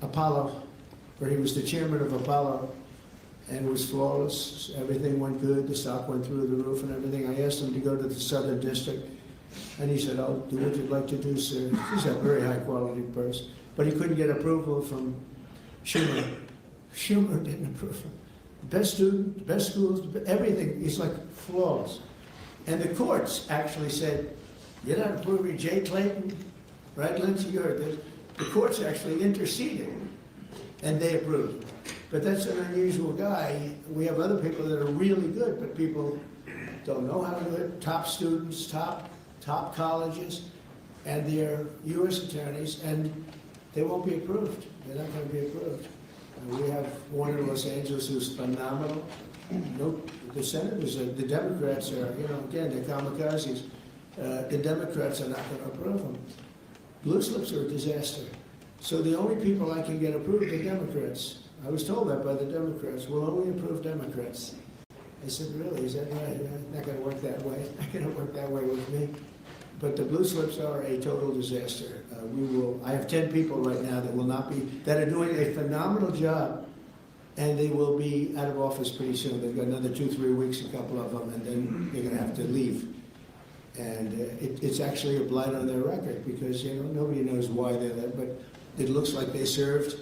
Apollo, where he was the chairman of Apollo, and it was flawless. Everything went good. The stock went through the roof and everything. I asked him to go to the Southern District, and he said, I'll do what you'd like to do, sir. He's a very high-quality person. But he couldn't get approval from Schumer. Schumer didn't approve him. Best student, best schools, everything. He's like flawless. And the courts actually said, you're not approving Jay Clayton, right, Lindsey? You heard this. The courts actually interceded, and they approved him. But that's an unusual guy. We have other people that are really good, but people don't know how to do it. Top students, top colleges, and they're U.S. attorneys. And they won't be approved. They're not going to be approved. We have one in Los Angeles who's phenomenal. No, the senators, the Democrats are, again, they're kamikazes. The Democrats are not going to approve them. Blue slips are a disaster. So the only people I can get approved are Democrats. I was told that by the Democrats. We'll only approve Democrats. I said, really, is that right? Not going to work that way. Not going to work that way with me. But the blue slips are a total disaster. I have 10 people right now that are doing a phenomenal job, and they will be out of office pretty soon. They've got another 2-3 weeks, a couple of them, and then they're going to have to leave. And it's actually a blight on their record because, nobody knows why they're there, but it looks like they served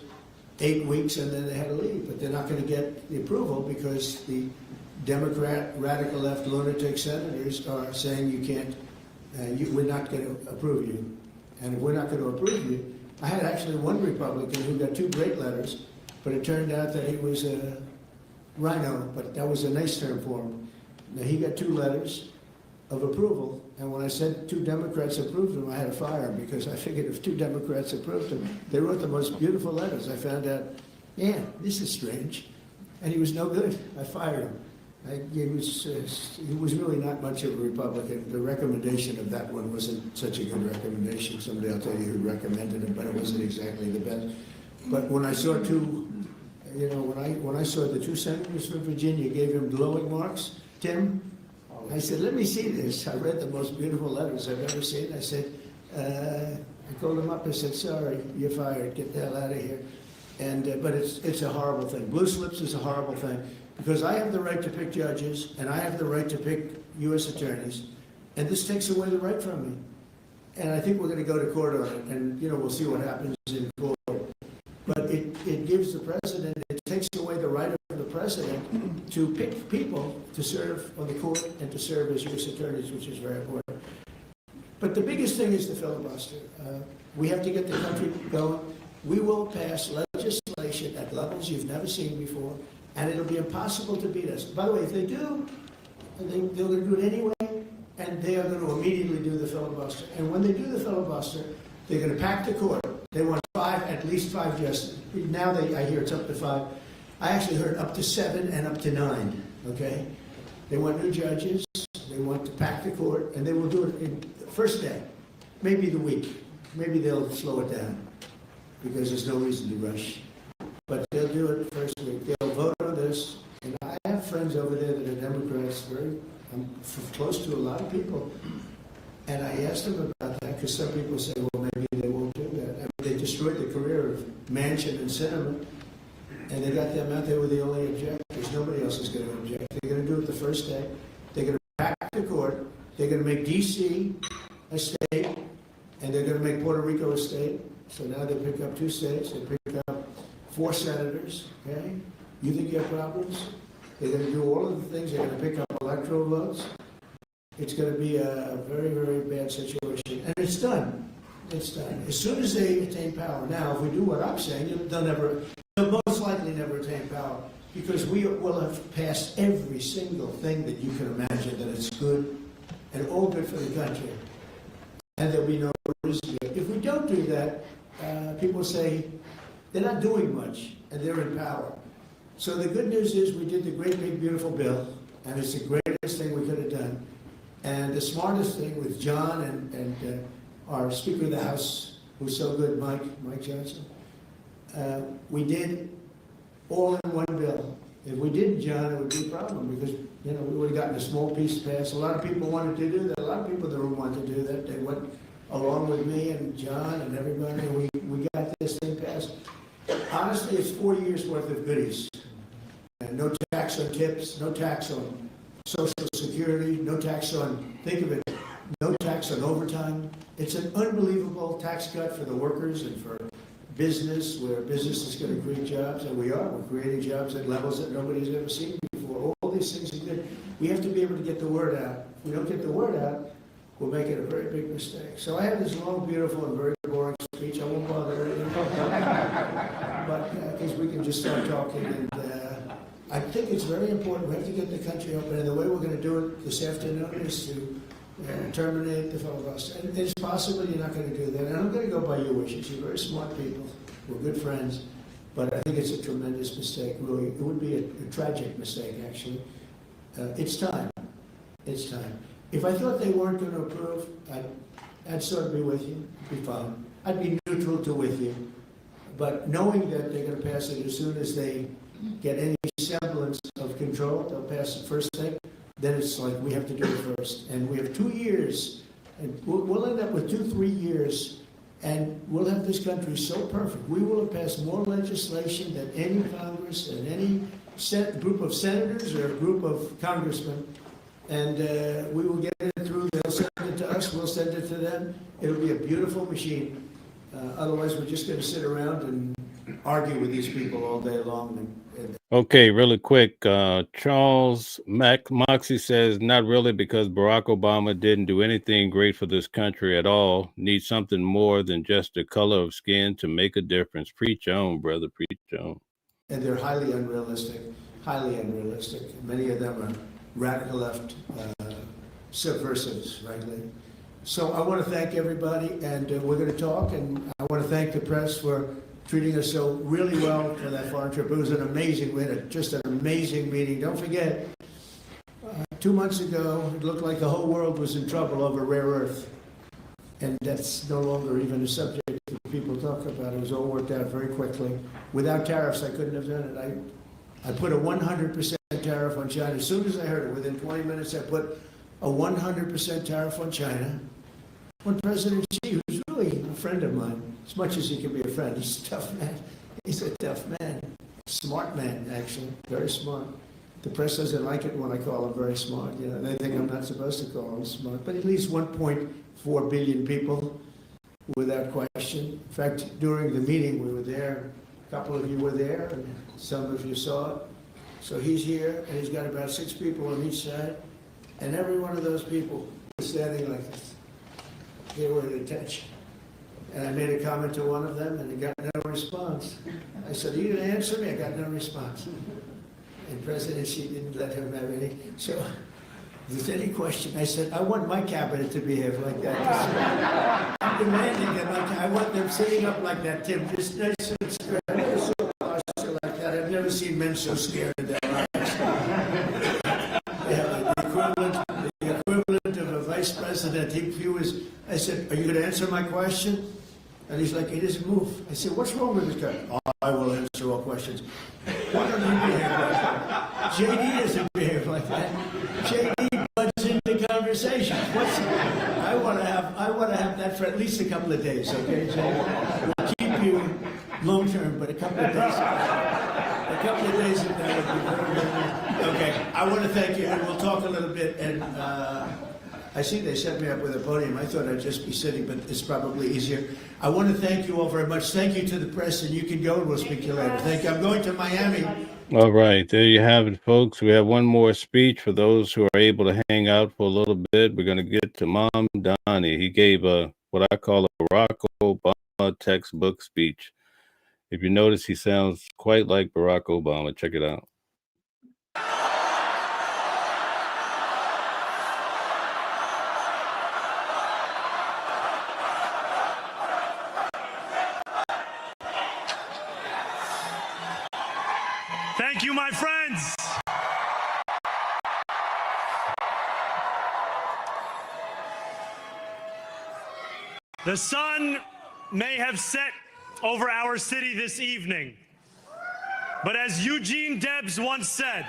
8 weeks and then they had to leave. But they're not going to get the approval because the Democrat, radical left, lunatic senators are saying you can't, we're not going to approve you. And if we're not going to approve you, I had actually one Republican who got 2 great letters, but it turned out that he was a rhino, but that was a nice term for him. Now, he got 2 letters of approval, and when I said 2 Democrats approved him, I had to fire him because I figured if 2 Democrats approved him, they wrote the most beautiful letters. I found out, yeah, this is strange, and he was no good. I fired him. He was really not much of a Republican. The recommendation of that one wasn't such a good recommendation. Somebody will tell you who recommended it, but it wasn't exactly the best. But when I saw when I saw the 2 senators from Virginia gave him glowing marks, Tim, I said, let me see this. I read the most beautiful letters I've ever seen. I said, I called him up. I said, sorry, you're fired. Get the hell out of here. And but it's a horrible thing. Blue slips is a horrible thing because I have the right to pick judges and I have the right to pick U.S. attorneys, and this takes away the right from me. And I think we're going to go to court on it, and we'll see what happens in court. But it gives the president, it takes away the right of the president to pick people to serve on the court and to serve as U.S. attorneys, which is very important. But the biggest thing is the filibuster. We have to get the country going. We will pass legislation at levels you've never seen before, and it'll be impossible to beat us. By the way, if they do, they're going to do it anyway, and they are going to immediately do the filibuster. And when they do the filibuster, they're going to pack the court. They want at least 5 justices. Now I hear it's up to 5. I actually heard up to 7 and up to 9, okay? They want new judges. They want to pack the court, and they will do it in the first day, maybe the week. Maybe they'll slow it down because there's no reason to rush. But they'll do it the first week. They'll vote on this. And I have friends over there that are Democrats, I'm close to a lot of people. And I asked them about that because some people say, well, maybe they won't do that. I mean, they destroyed the career of Manchin and Sinema, and they got them out there with the only objectors. Nobody else is going to object. They're going to do it the first day. They're going to pack the court. They're going to make D.C. a state, and they're going to make Puerto Rico a state. So now they pick up 2 states. They pick up 4 senators. Okay? You think you have problems? They're going to do all of the things. They're going to pick up electoral votes. It's going to be a very, very bad situation. And it's done. It's done. As soon as they attain power. Now, if we do what I'm saying, they'll most likely never attain power because we will have passed every single thing that you can imagine that it's good and all good for the country. And there'll be no reason. If we don't do that, people say they're not doing much and they're in power. So the good news is we did the great, big, beautiful bill, and it's the greatest thing we could have done. And the smartest thing with John and our Speaker of the House, who's so good, Mike Johnson, we did all in one bill. If we didn't, John, it would be a problem because we would have gotten a small piece passed. A lot of people wanted to do that. A lot of people in the room wanted to do that. They went along with me and John and everybody, and we got this thing passed. Honestly, it's 4 years worth of goodies. And no tax on tips, no tax on Social Security, no tax on, think of it, no tax on overtime. It's an unbelievable tax cut for the workers and for business, where business is going to create jobs, and we're creating jobs at levels that nobody's ever seen before. All these things are good. We have to be able to get the word out. If we don't get the word out, we'll make it a very big mistake. So I have this long, beautiful, and very boring speech. I won't bother you. But because we can just start talking. And I think it's very important. We have to get the country open. And the way we're going to do it this afternoon is to terminate the filibuster. And it's possible you're not going to do that. And I'm going to go by your wishes. You're very smart people. We're good friends. But I think it's a tremendous mistake, really. It would be a tragic mistake, actually. It's time. It's time. If I thought they weren't going to approve, I'd sort of be with you. It'd be fine. I'd be neutral to with you. But knowing that they're going to pass it as soon as they get any semblance of control, they'll pass it first thing. Then it's like we have to do it first. And we have 2 years. And we'll end up with 2-3 years. And we'll have this country so perfect. We will have passed more legislation than any Congress and any group of senators or a group of congressmen. And we will get it through. They'll send it to us. We'll send it to them. It'll be a beautiful machine. Otherwise, we're just going to sit around and argue with these people all day long. Okay, really quick. Charles Moxie says, not really, because Barack Obama didn't do anything great for this country at all. Needs something more than just the color of skin to make a difference. Preach on, brother. Preach on. And they're highly unrealistic. Highly unrealistic. Many of them are radical left subversives, frankly. So I want to thank everybody, and we're going to talk, and I want to thank the press for treating us so really well for that foreign trip. It was an amazing, we had just an amazing meeting. Don't forget, 2 months ago, it looked like the whole world was in trouble over rare earth. And that's no longer even a subject that people talk about. It was all worked out very quickly. Without tariffs, I couldn't have done it. I put a 100% tariff on China. As soon as I heard it, within 20 minutes, I put a 100% tariff on China. When President Xi, who's really a friend of mine, as much as he can be a friend, he's a tough man. He's a tough man. Smart man, actually. Very smart. The press doesn't like it when I call him very smart. You know, they think I'm not supposed to call him smart. But at least 1.4 billion people, without question. In fact, during the meeting, we were there. A couple of you were there, and some of you saw it. So he's here, and he's got about 6 people on each side. And every one of those people was standing like this. They were at attention. And I made a comment to one of them, and he got no response. I said, are you going to answer me? I got no response. And President Xi didn't let him have any. So if there's any question, I said, I want my cabinet to behave like that. I'm demanding that I want them sitting up like that, Tim, just nice and square. Never saw a posture like that. I've never seen men so scared of their lives. Yeah, the equivalent of a vice president. He was, I said, are you going to answer my question? And he's like, he doesn't move. I said, what's wrong with this guy? Oh, I will answer all questions. Why don't you behave like that? JD doesn't behave like that. JD butts into conversations. I want to have that for at least a couple of days, okay, JD? We'll keep you long term, but a couple of days. A couple of days of that would be very good. Okay, I want to thank you, and we'll talk a little bit. And I see they set me up with a podium. I thought I'd just be sitting, but it's probably easier. I want to thank you all very much. Thank you to the press, and you can go, and we'll speak to you later. Thank you. I'm going to Miami. All right, there you have it, folks. We have one more speech for those who are able to hang out for a little bit. We're going to get to Mamdani. He gave what I call a Barack Obama textbook speech. If you notice, he sounds quite like Barack Obama. Check it out. Thank you, my friends. The sun may have set over our city this evening, but as Eugene Debs once said,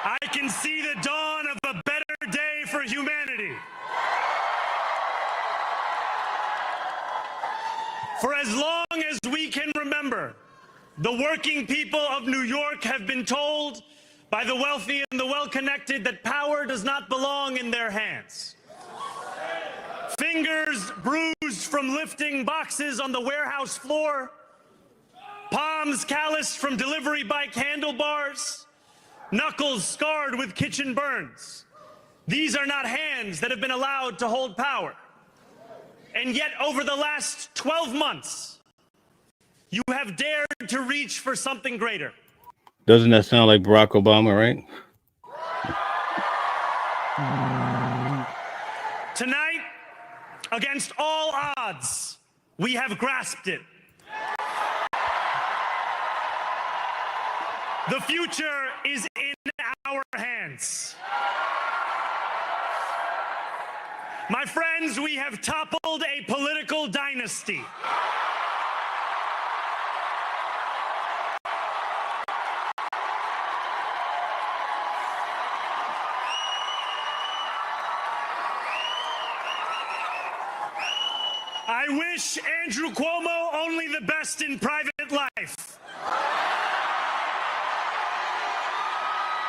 I can see the dawn of a better day for humanity. For as long as we can remember, the working people of New York have been told by the wealthy and the well-connected that power does not belong in their hands. Fingers bruised from lifting boxes on the warehouse floor, palms calloused from delivery bike handlebars, knuckles scarred with kitchen burns. These are not hands that have been allowed to hold power. And yet, over the last 12 months, you have dared to reach for something greater. Doesn't that sound like Barack Obama, right? Tonight, against all odds, we have grasped it. The future is in our hands. My friends, we have toppled a political dynasty. I wish Andrew Cuomo only the best in private life.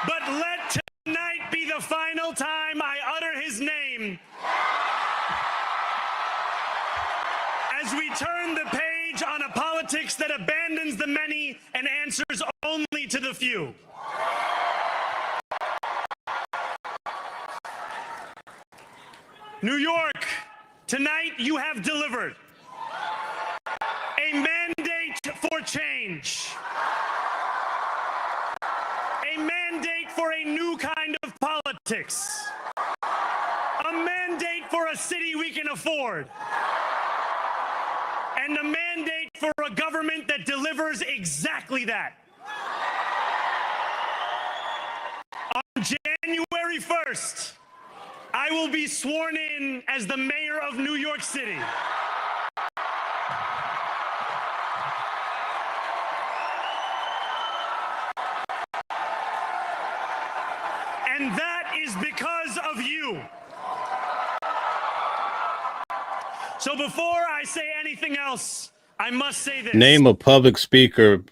But let tonight be the final time I utter his name as we turn the page on a politics that abandons the many and answers only to the few. New York, tonight you have delivered a mandate for change, a mandate for a new kind of politics, a mandate for a city we can afford, and a mandate for a government that delivers exactly that. On January 1st, I will be sworn in as the mayor of New York City. And that is because of you. So before I say anything else, I must say this. Name a public speaker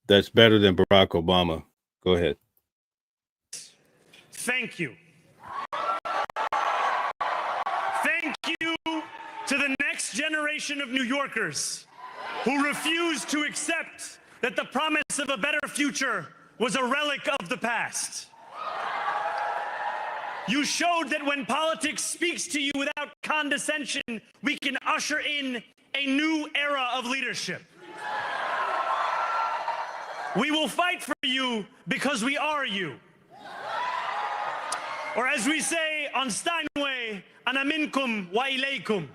that's better than Barack Obama. Go ahead. Thank you. Thank you to the next generation of New Yorkers who refuse to accept that the promise of a better future was a relic of the past. You showed that when politics speaks to you without condescension, we can usher in a new era of leadership. We will fight for you because we are you. Or as we say on Steinway, ana minkum wa ilaykum.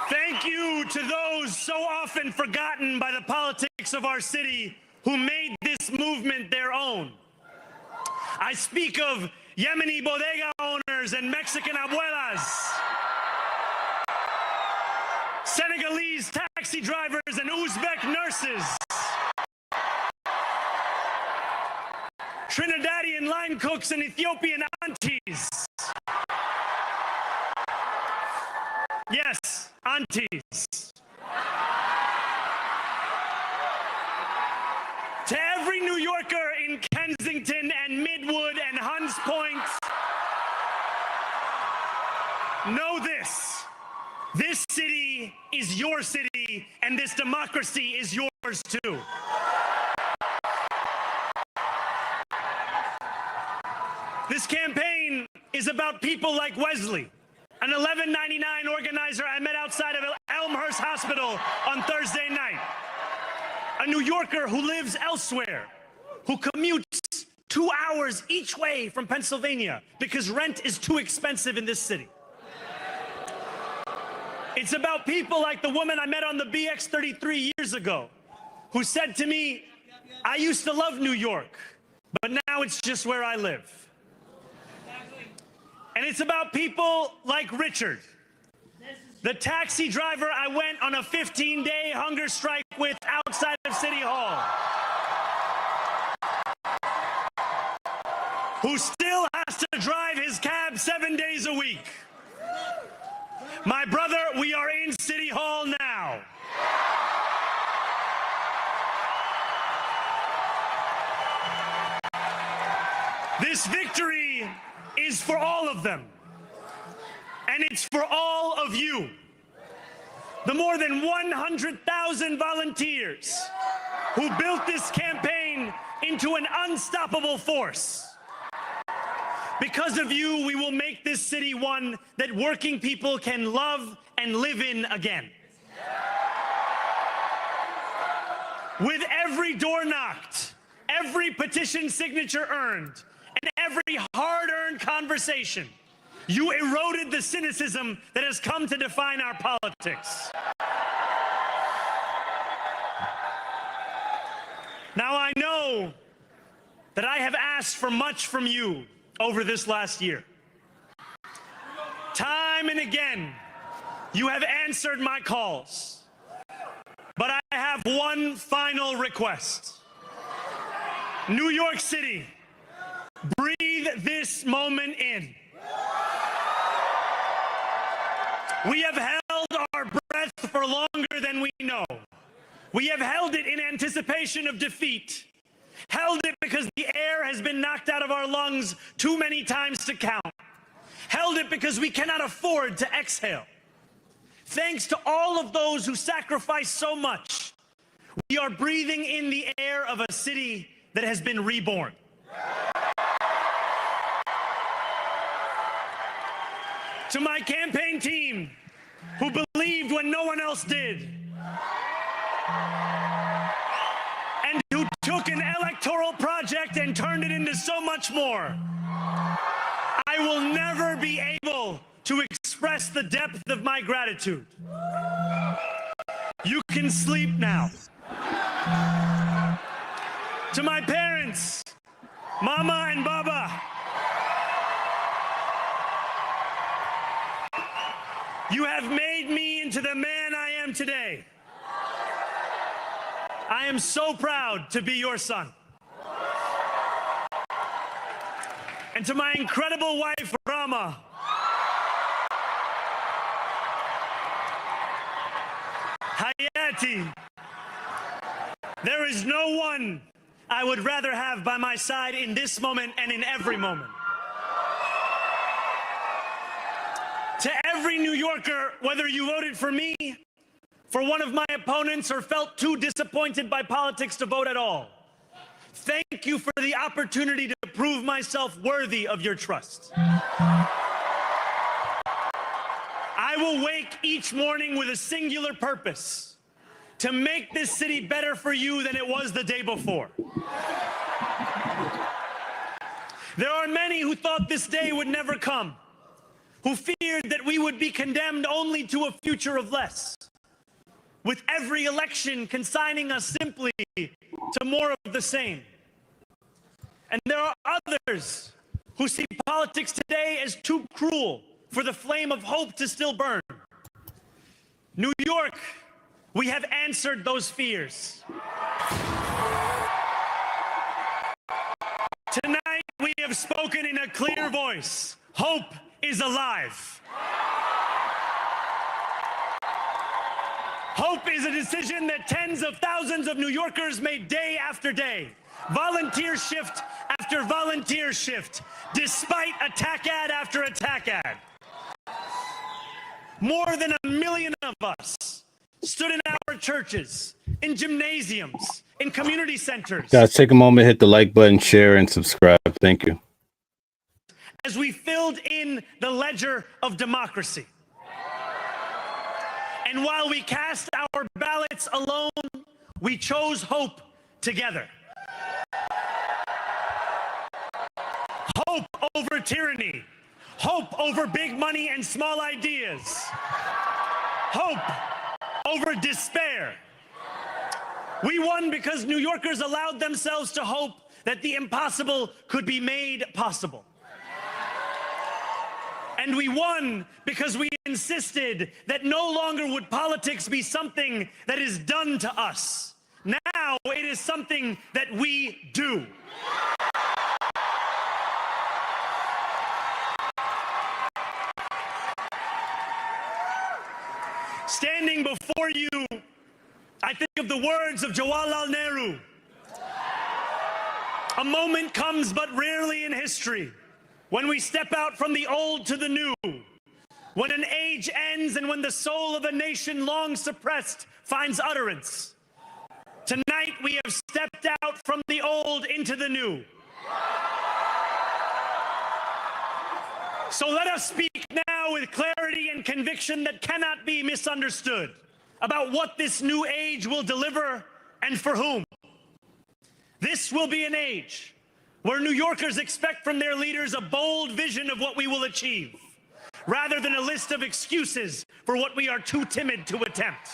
Thank you to those so often forgotten by the politics of our city who made this movement their own. I speak of Yemeni bodega owners and Mexican abuelas, Senegalese taxi drivers and Uzbek nurses, Trinidadian line cooks and Ethiopian aunties. Yes, aunties. To every New Yorker in Kensington and Midwood and Hunts Point, know this. This city is your city, and this democracy is yours too. This campaign is about people like Wesley, an 1199 organizer I met outside of Elmhurst Hospital on Thursday night. A New Yorker who lives elsewhere, who commutes 2 hours each way from Pennsylvania because rent is too expensive in this city. It's about people like the woman I met on the BX 33 years ago, who said to me, I used to love New York, but now it's just where I live. And it's about people like Richard, the taxi driver I went on a 15-day hunger strike with outside of City Hall, who still has to drive his cab 7 days a week. My brother, we are in City Hall now. This victory is for all of them, and it's for all of you. The more than 100,000 volunteers who built this campaign into an unstoppable force. Because of you, we will make this city one that working people can love and live in again. With every door knocked, every petition signature earned, and every hard-earned conversation, you eroded the cynicism that has come to define our politics. Now, I know that I have asked for much from you over this last year. Time and again, you have answered my calls. But I have one final request. New York City, breathe this moment in. We have held our breath for longer than we know. We have held it in anticipation of defeat. Held it because the air has been knocked out of our lungs too many times to count. Held it because we cannot afford to exhale. Thanks to all of those who sacrificed so much, we are breathing in the air of a city that has been reborn. To my campaign team, who believed when no one else did, and who took an electoral project and turned it into so much more, I will never be able to express the depth of my gratitude. You can sleep now. To my parents, Mama and Baba, you have made me into the man I am today. I am so proud to be your son. And to my incredible wife, Rama, Hayati, there is no one I would rather have by my side in this moment and in every moment. To every New Yorker, whether you voted for me, for one of my opponents, or felt too disappointed by politics to vote at all, thank you for the opportunity to prove myself worthy of your trust. I will wake each morning with a singular purpose: to make this city better for you than it was the day before. There are many who thought this day would never come, who feared that we would be condemned only to a future of less, with every election consigning us simply to more of the same. And there are others who see politics today as too cruel for the flame of hope to still burn. New York, we have answered those fears. Tonight, we have spoken in a clear voice. Hope is alive. Hope is a decision that tens of thousands of New Yorkers made day after day, volunteer shift after volunteer shift, despite attack ad after attack ad. More than 1 million of us stood in our churches, in gymnasiums, in community centers. Guys, take a moment, hit the like button, share, and subscribe. Thank you. As we filled in the ledger of democracy. And while we cast our ballots alone, we chose hope together. Hope over tyranny. Hope over big money and small ideas. Hope over despair. We won because New Yorkers allowed themselves to hope that the impossible could be made possible. And we won because we insisted that no longer would politics be something that is done to us. Now it is something that we do. Standing before you, I think of the words of Jawaharlal Nehru. A moment comes but rarely in history when we step out from the old to the new, when an age ends and when the soul of a nation long suppressed finds utterance. Tonight we have stepped out from the old into the new. So let us speak now with clarity and conviction that cannot be misunderstood about what this new age will deliver and for whom. This will be an age where New Yorkers expect from their leaders a bold vision of what we will achieve, rather than a list of excuses for what we are too timid to attempt.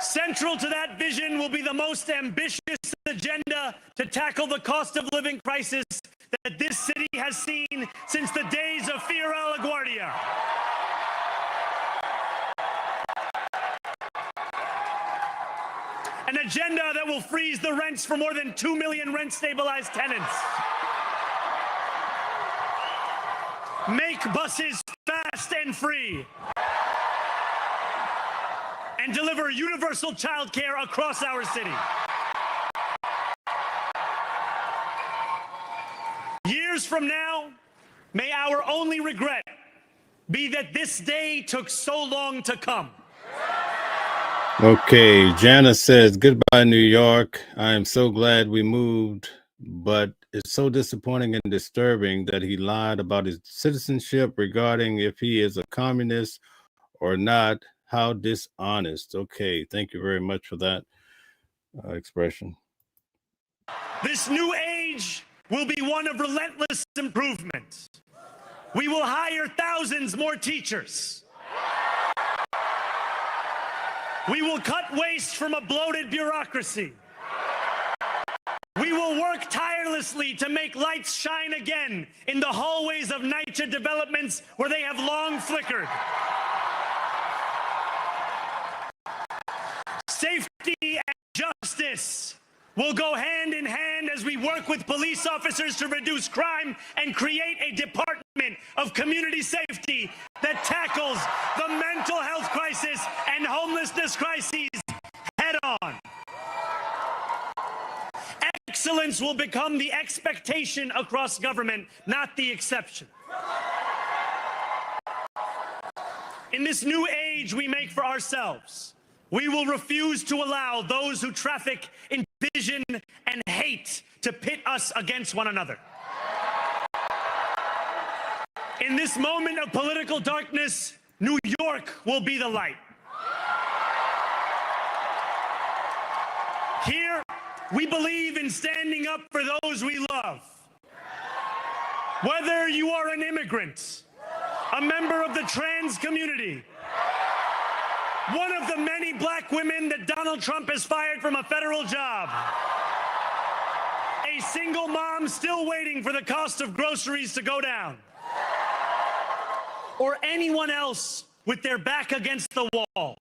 Central to that vision will be the most ambitious agenda to tackle the cost of living crisis that this city has seen since the days of Fiera LaGuardia. An agenda that will freeze the rents for more than 2 million rent-stabilized tenants. Make buses fast and free. And deliver universal childcare across our city. Years from now, may our only regret be that this day took so long to come. Okay, Jana says, goodbye, New York. I am so glad we moved, but it's so disappointing and disturbing that he lied about his citizenship regarding if he is a communist or not. How dishonest. Okay, thank you very much for that expression. This new age will be one of relentless improvement. We will hire thousands more teachers. We will cut waste from a bloated bureaucracy. We will work tirelessly to make lights shine again in the hallways of NYCHA developments where they have long flickered. Safety and justice will go hand in hand as we work with police officers to reduce crime and create a department of community safety that tackles the mental health crisis and homelessness crises head on. Excellence will become the expectation across government, not the exception. In this new age we make for ourselves, we will refuse to allow those who traffic in division and hate to pit us against one another. In this moment of political darkness, New York will be the light. Here, we believe in standing up for those we love. Whether you are an immigrant, a member of the trans community, one of the many black women that Donald Trump has fired from a federal job, a single mom still waiting for the cost of groceries to go down, or anyone else with their back against the wall,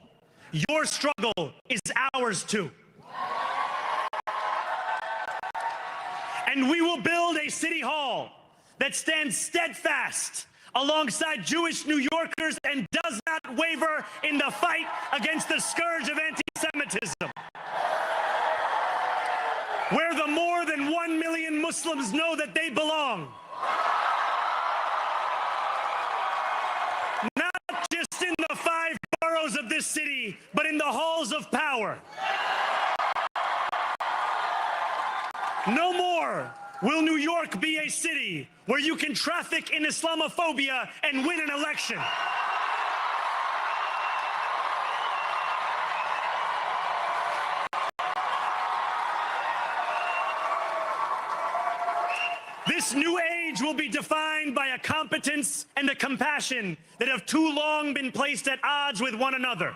your struggle is ours too. And we will build a city hall that stands steadfast alongside Jewish New Yorkers and does not waver in the fight against the scourge of anti-Semitism. Where the more than 1 million Muslims know that they belong. Not just in the 5 boroughs of this city, but in the halls of power. No more will New York be a city where you can traffic in Islamophobia and win an election. This new age will be defined by a competence and a compassion that have too long been placed at odds with one another.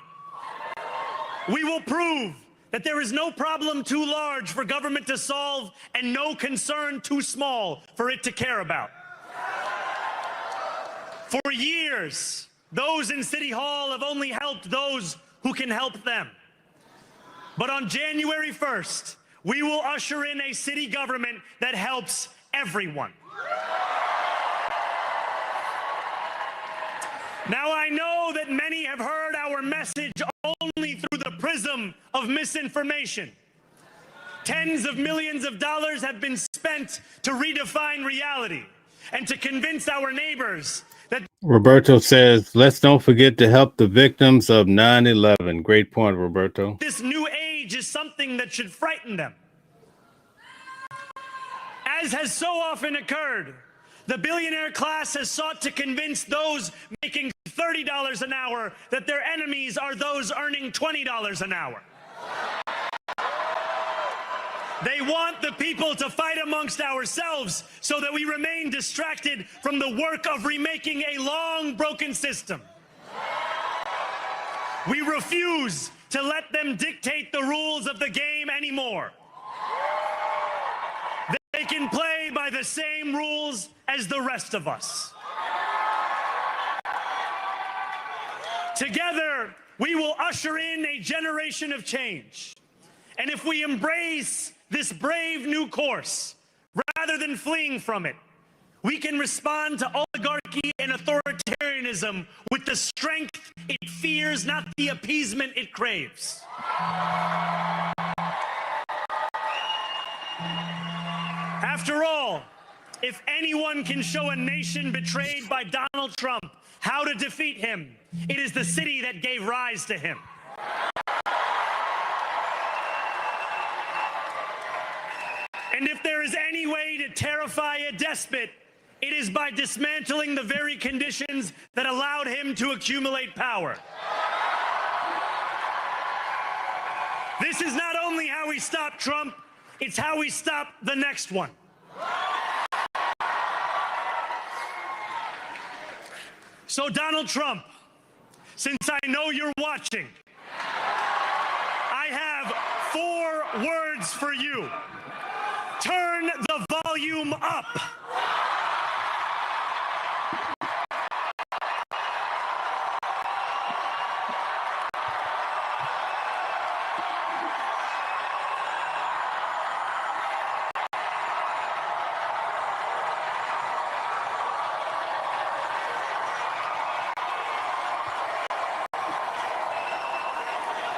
We will prove that there is no problem too large for government to solve and no concern too small for it to care about. For years, those in City Hall have only helped those who can help them. But on January 1st, we will usher in a city government that helps everyone. Now, I know that many have heard our message only through the prism of misinformation. Tens of millions of dollars have been spent to redefine reality and to convince our neighbors that... Roberto says, let's don't forget to help the victims of 9/11. Great point, Roberto. This new age is something that should frighten them. As has so often occurred, the billionaire class has sought to convince those making $30 an hour, that their enemies are those earning $20 an hour. They want the people to fight amongst ourselves so that we remain distracted from the work of remaking a long broken system. We refuse to let them dictate the rules of the game anymore. They can play by the same rules as the rest of us. Together, we will usher in a generation of change. And if we embrace this brave new course, rather than fleeing from it, we can respond to oligarchy and authoritarianism with the strength it fears, not the appeasement it craves. After all, if anyone can show a nation betrayed by Donald Trump how to defeat him, it is the city that gave rise to him. And if there is any way to terrify a despot, it is by dismantling the very conditions that allowed him to accumulate power. This is not only how we stop Trump, it's how we stop the next one. So Donald Trump, since I know you're watching, I have 4 words for you. Turn the volume up.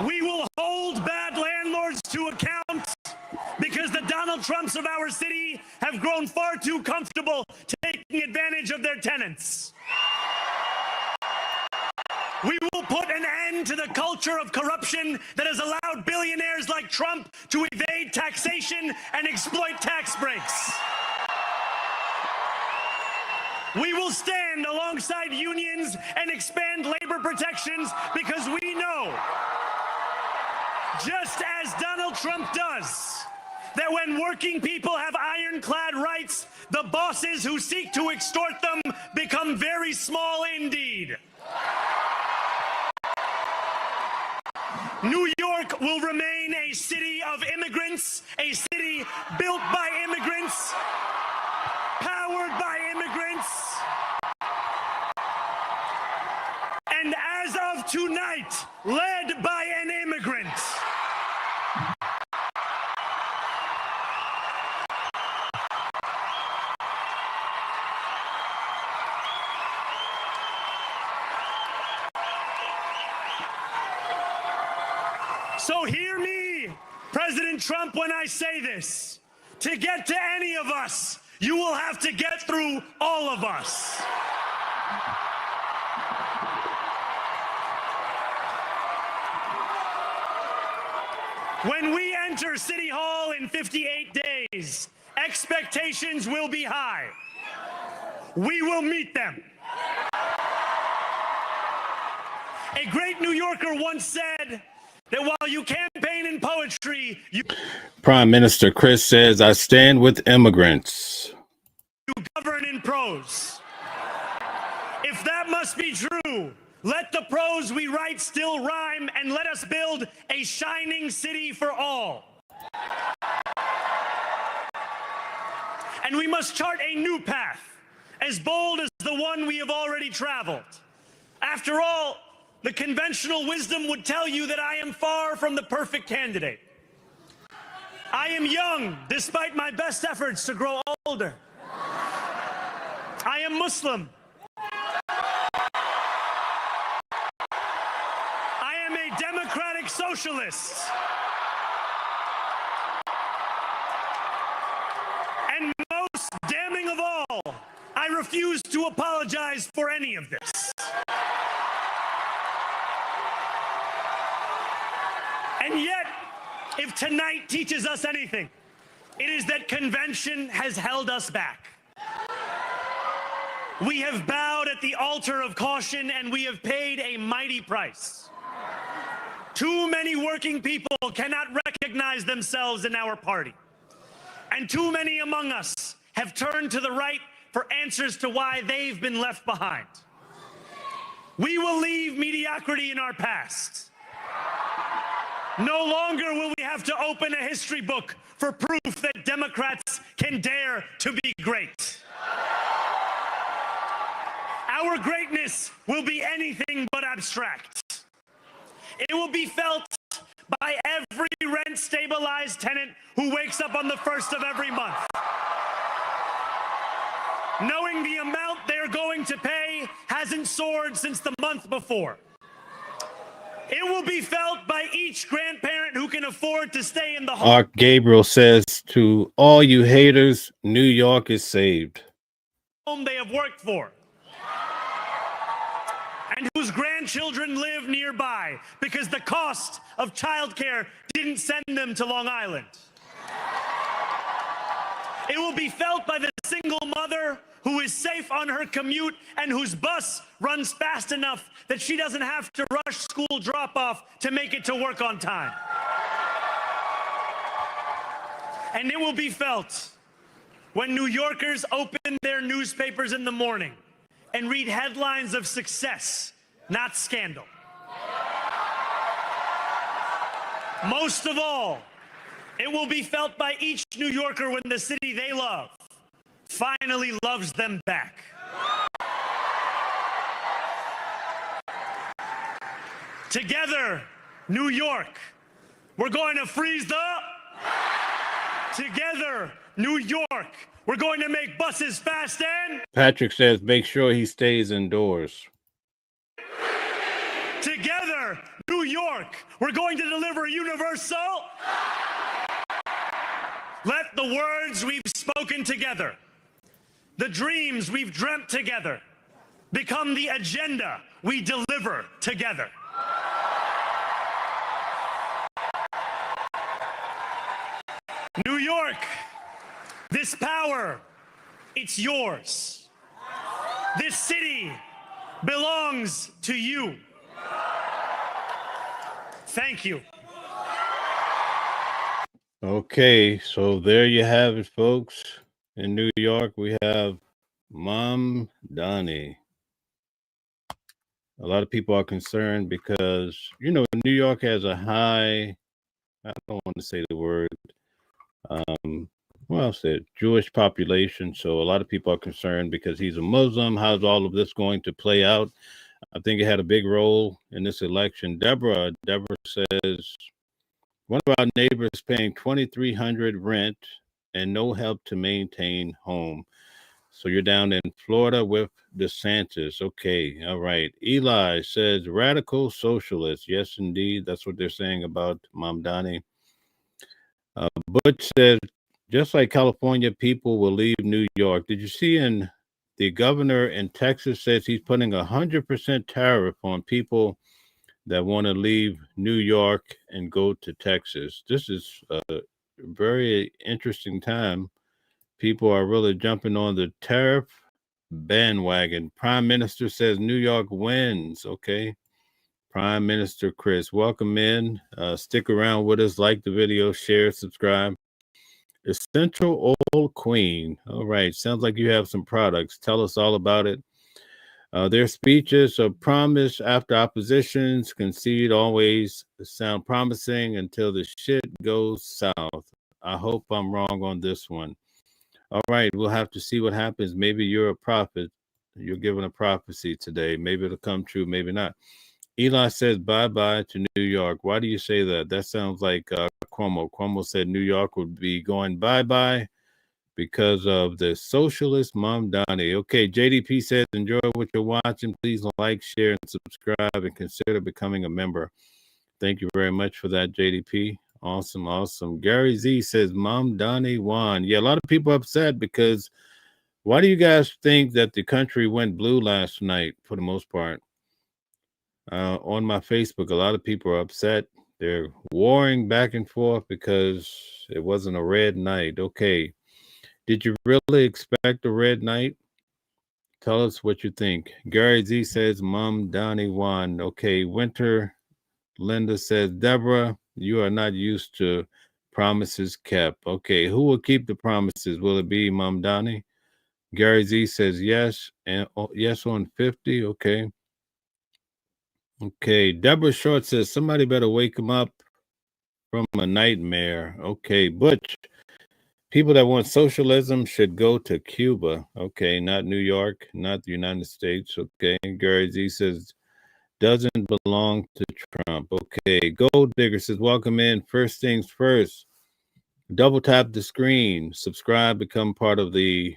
We will hold bad landlords to account because the Donald Trumps of our city have grown far too comfortable taking advantage of their tenants. We will put an end to the culture of corruption that has allowed billionaires like Trump to evade taxation and exploit tax breaks. We will stand alongside unions and expand labor protections because we know, just as Donald Trump does, that when working people have ironclad rights, the bosses who seek to extort them become very small indeed. New York will remain a city of immigrants, a city built by immigrants, powered by immigrants, and as of tonight, led by an immigrant. So hear me, President Trump, when I say this. To get to any of us, you will have to get through all of us. When we enter City Hall in 58 days, expectations will be high. We will meet them. A great New Yorker once said that while you campaign in poetry, you Prime Minister Chris says, I stand with immigrants. You govern in prose. If that must be true, let the prose we write still rhyme, and let us build a shining city for all. And we must chart a new path, as bold as the one we have already traveled. After all, the conventional wisdom would tell you that I am far from the perfect candidate. I am young, despite my best efforts to grow older. I am Muslim. I am a democratic socialist. And most damning of all, I refuse to apologize for any of this. And yet, if tonight teaches us anything, it is that convention has held us back. We have bowed at the altar of caution, and we have paid a mighty price. Too many working people cannot recognize themselves in our party. And too many among us have turned to the right for answers to why they've been left behind. We will leave mediocrity in our past. No longer will we have to open a history book for proof that Democrats can dare to be great. Our greatness will be anything but abstract. It will be felt by every rent-stabilized tenant who wakes up on the first of every month, knowing the amount they're going to pay hasn't soared since the month before. It will be felt by each grandparent who can afford to stay in the home. Ark Gabriel says to all you haters, New York is saved. They have worked for, and whose grandchildren live nearby because the cost of childcare didn't send them to Long Island. It will be felt by the single mother who is safe on her commute and whose bus runs fast enough that she doesn't have to rush school drop-off to make it to work on time. And it will be felt when New Yorkers open their newspapers in the morning and read headlines of success, not scandal. Most of all, it will be felt by each New Yorker when the city they love finally loves them back. Together, New York, we're going to freeze the... Together, New York, we're going to make buses fast and... Patrick says make sure he stays indoors. Together, New York, we're going to deliver universal... Let the words we've spoken together, the dreams we've dreamt together, become the agenda we deliver together. New York, this power, it's yours. This city belongs to you. Thank you. Okay, so there you have it, folks. In New York, we have Mamdani. A lot of people are concerned because, you know, New York has a high, I don't want to say the word, well, I'll say it, Jewish population. So a lot of people are concerned because he's a Muslim. How's all of this going to play out? I think it had a big role in this election. Deborah says, one of our neighbors paying $2,300 rent and no help to maintain home. So you're down in Florida with DeSantis. Okay, all right. Eli says radical socialist. Yes, indeed. That's what they're saying about Mamdani. Butch said, just like California, people will leave New York. Did you see the governor in Texas says he's putting 100% tariff on people that want to leave New York and go to Texas. This is a very interesting time. People are really jumping on the tariff bandwagon. Prime Minister says New York wins. Okay. Prime Minister Chris, welcome in. Stick around with us. Like the video, share, subscribe. Essential Oil Queen. All right. Sounds like you have some products. Tell us all about it. Their speeches of promise after oppositions concede always sound promising until the shit goes south. I hope I'm wrong on this one. All right, we'll have to see what happens. Maybe you're a prophet. You're given a prophecy today. Maybe it'll come true, maybe not. Eli says bye-bye to New York. Why do you say that? That sounds like Cuomo. Cuomo said New York would be going bye-bye because of the socialist Mamdani. Okay, JDP says, enjoy what you're watching. Please like, share, and subscribe, and consider becoming a member. Thank you very much for that, JDP. Awesome, awesome. Gary Z says, Mamdani won. Yeah, a lot of people upset because why do you guys think that the country went blue last night for the most part? On my Facebook, a lot of people are upset. They're warring back and forth because it wasn't a red night. Okay. Did you really expect a red night Tell us what you think. Gary Z says, Mamdani won. Okay, Winter Linda says, Deborah, you are not used to promises kept. Okay, who will keep the promises? Will it be Mamdani? Gary Z says yes, and yes on 50. Okay. Okay, Deborah Short says somebody better wake him up from a nightmare. Okay, Butch, people that want socialism should go to Cuba. Okay, not New York, not the United States. Okay, Gary Z says doesn't belong to Trump. Okay, Gold Digger says welcome in. First things first, double tap the screen, subscribe, become part of the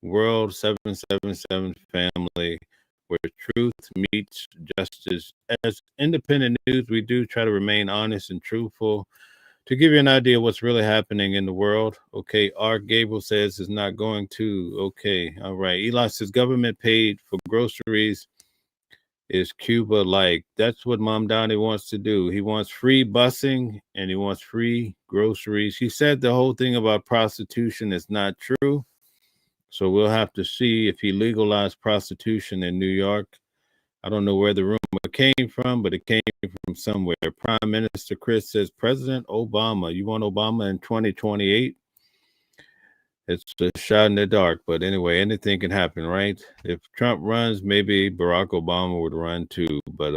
World 777 family, where truth meets justice. As independent news, we do try to remain honest and truthful to give you an idea of what's really happening in the world. Okay, Art Gable says is not going to. Okay, all right. Eli says government paid for groceries is Cuba like. That's what Mamdani wants to do. He wants free busing and he wants free groceries. He said the whole thing about prostitution is not true. So we'll have to see if he legalized prostitution in New York. I don't know where the rumor came from, but it came from somewhere. Prime Minister Chris says, President Obama, you want Obama in 2028? It's a shot in the dark, but anyway, anything can happen, right? If Trump runs, maybe Barack Obama would run too, but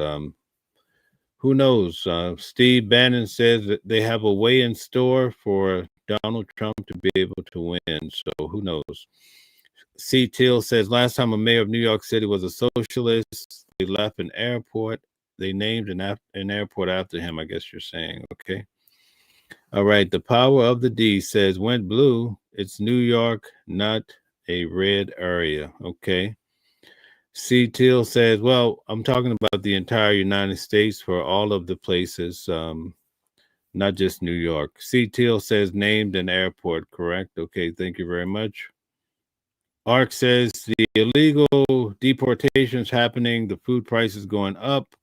who knows? Steve Bannon says that they have a way in store for Donald Trump to be able to win, so who knows? C. Till says last time a mayor of New York City was a socialist, they left an airport. They named an airport after him, I guess you're saying, okay? All right, the power of the D says went blue. It's New York, not a red area, okay? C. Till says, well, I'm talking about the entire United States for all of the places, not just New York. C. Till says named an airport, correct? Okay, thank you very much. Ark says the illegal deportations happening, the food prices going up,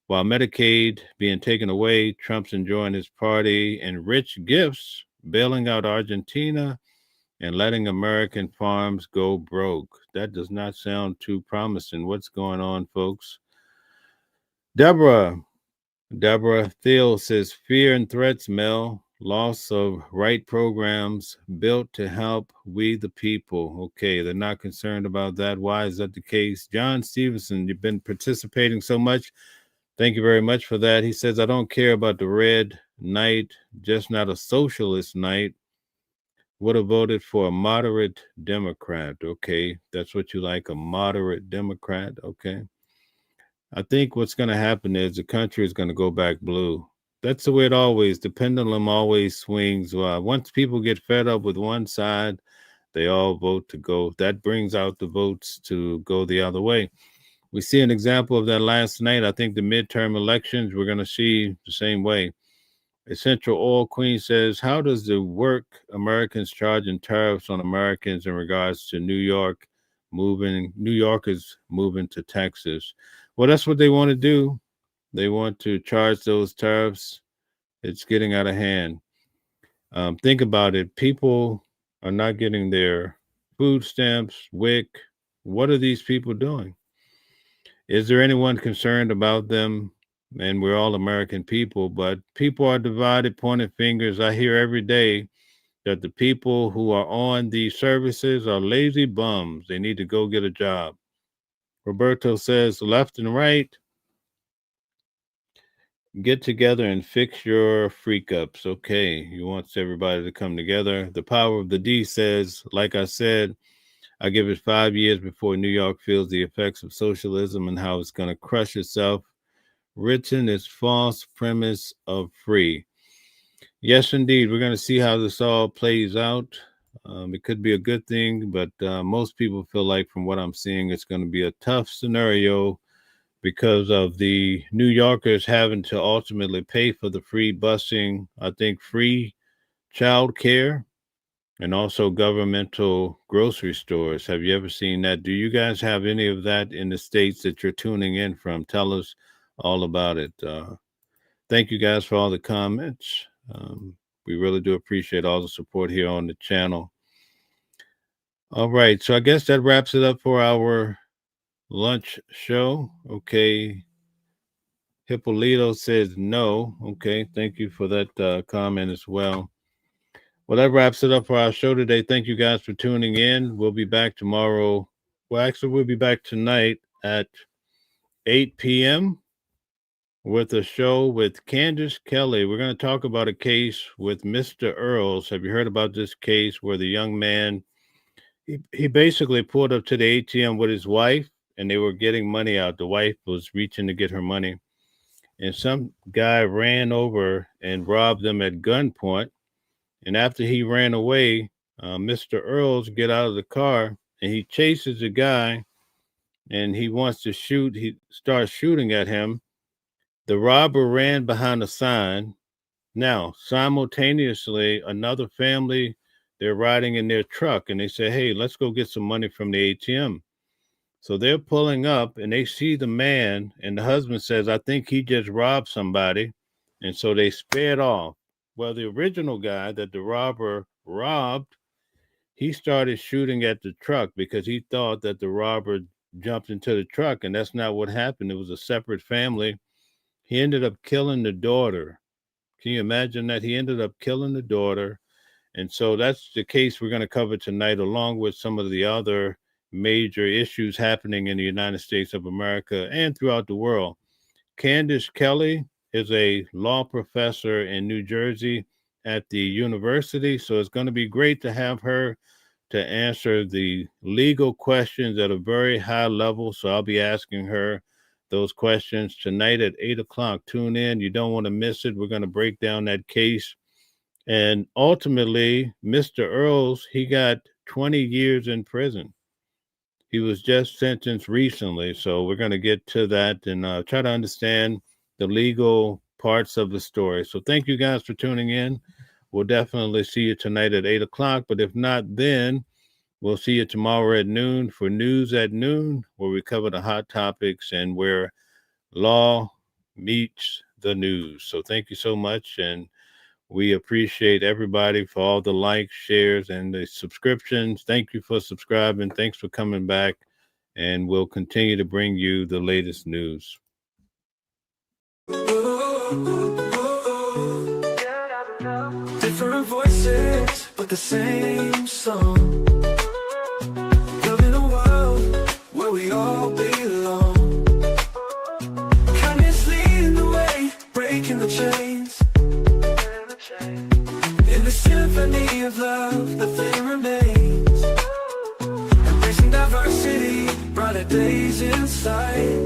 while Medicaid being taken away, Trump's enjoying his party and rich gifts, bailing out Argentina and letting American farms go broke. That does not sound too promising. What's going on, folks? Deborah Thiel says fear and threats, Mel. Loss of right programs built to help we the people. Okay, they're not concerned about that. Why is that the case? John Stevenson, you've been participating so much. Thank you very much for that. He says, I don't care about the red night, just not a socialist night. Would have voted for a moderate Democrat. Okay, that's what you like, a moderate Democrat. Okay. I think what's going to happen is the country is going to go back blue. That's the way it always, the pendulum always swings. Once people get fed up with one side, they all vote to go. That brings out the votes to go the other way. We see an example of that last night. I think the midterm elections, we're going to see the same way. Essential Oil Queen says, how does the work Americans charging tariffs on Americans in regards to New Yorkers moving to Texas? Well, that's what they want to do. They want to charge those tariffs. It's getting out of hand. Think about it. People are not getting their food stamps, WIC. What are these people doing? Is there anyone concerned about them? And we're all American people, but people are divided, pointing fingers. I hear every day that the people who are on these services are lazy bums. They need to go get a job. Roberto says left and right, get together and fix your freak ups. Okay, he wants everybody to come together. The power of the D says, like I said, I give it 5 years before New York feels the effects of socialism and how it's going to crush itself. Written is false premise of free. Yes, indeed. We're going to see how this all plays out. It could be a good thing, but most people feel like from what I'm seeing, it's going to be a tough scenario because of the New Yorkers having to ultimately pay for the free busing, I think free child care, and also governmental grocery stores. Have you ever seen that? Do you guys have any of that in the states that you're tuning in from? Tell us all about it. Thank you guys for all the comments. We really do appreciate all the support here on the channel. All right, so I guess that wraps it up for our lunch show? Okay. Hippolito says no. Okay. Thank you for that comment as well. Well, that wraps it up for our show today. Thank you guys for tuning in. We'll be back tomorrow. Well, actually, we'll be back tonight at 8 p.m. with a show with Candace Kelly. We're going to talk about a case with Mr. Earls. Have you heard about this case where the young man, he basically pulled up to the ATM with his wife and they were getting money out. The wife was reaching to get her money. And some guy ran over and robbed them at gunpoint. And after he ran away, Mr. Earls get out of the car and he chases the guy and he wants to shoot. He starts shooting at him. The robber ran behind a sign. Now, simultaneously, another family, they're riding in their truck and they say, hey, let's go get some money from the ATM. So they're pulling up and they see the man and the husband says, I think he just robbed somebody. And so they sped off. Well, the original guy that the robber robbed, he started shooting at the truck because he thought that the robber jumped into the truck, and that's not what happened. It was a separate family. He ended up killing the daughter. Can you imagine that? He ended up killing the daughter. And so that's the case we're going to cover tonight, along with some of the other major issues happening in the United States of America and throughout the world. Candace Kelly is a law professor in New Jersey at the university. So it's going to be great to have her to answer the legal questions at a very high level. So I'll be asking her those questions tonight at 8 o'clock. Tune in. You don't want to miss it. We're going to break down that case. And ultimately, Mr. Earls, he got 20 years in prison. He was just sentenced recently. So we're going to get to that and try to understand the legal parts of the story. So thank you guys for tuning in. We'll definitely see you tonight at 8 o'clock. But if not, then we'll see you tomorrow at noon for News at Noon, where we cover the hot topics and where law meets the news. So thank you so much. And we appreciate everybody for all the likes, shares, and the subscriptions. Thank you for subscribing. Thanks for coming back. And we'll continue to bring you the latest news. Different voices, but the same song. Living a world where we all belong. Kindness leading the way, breaking the chains. In the symphony of love, the thing remains. Embracing diversity, brighter days in sight.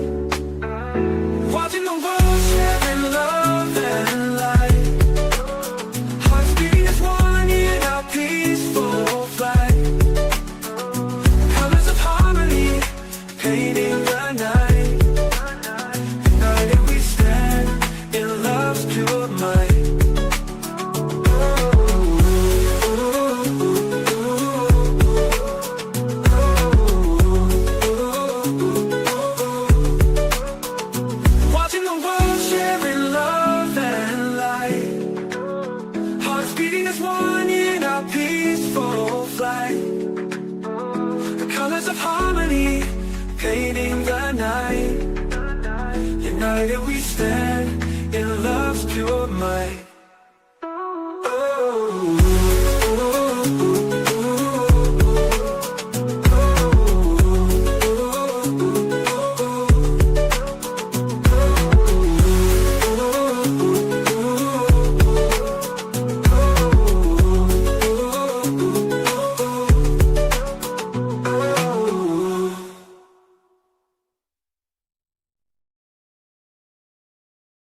Watching the world sharing love and light. Hearts beating as one in our peaceful flight. Colors of harmony, painting the night. United we stand in love's pure might. Harmony, painting the night. United we stand in love's pure might.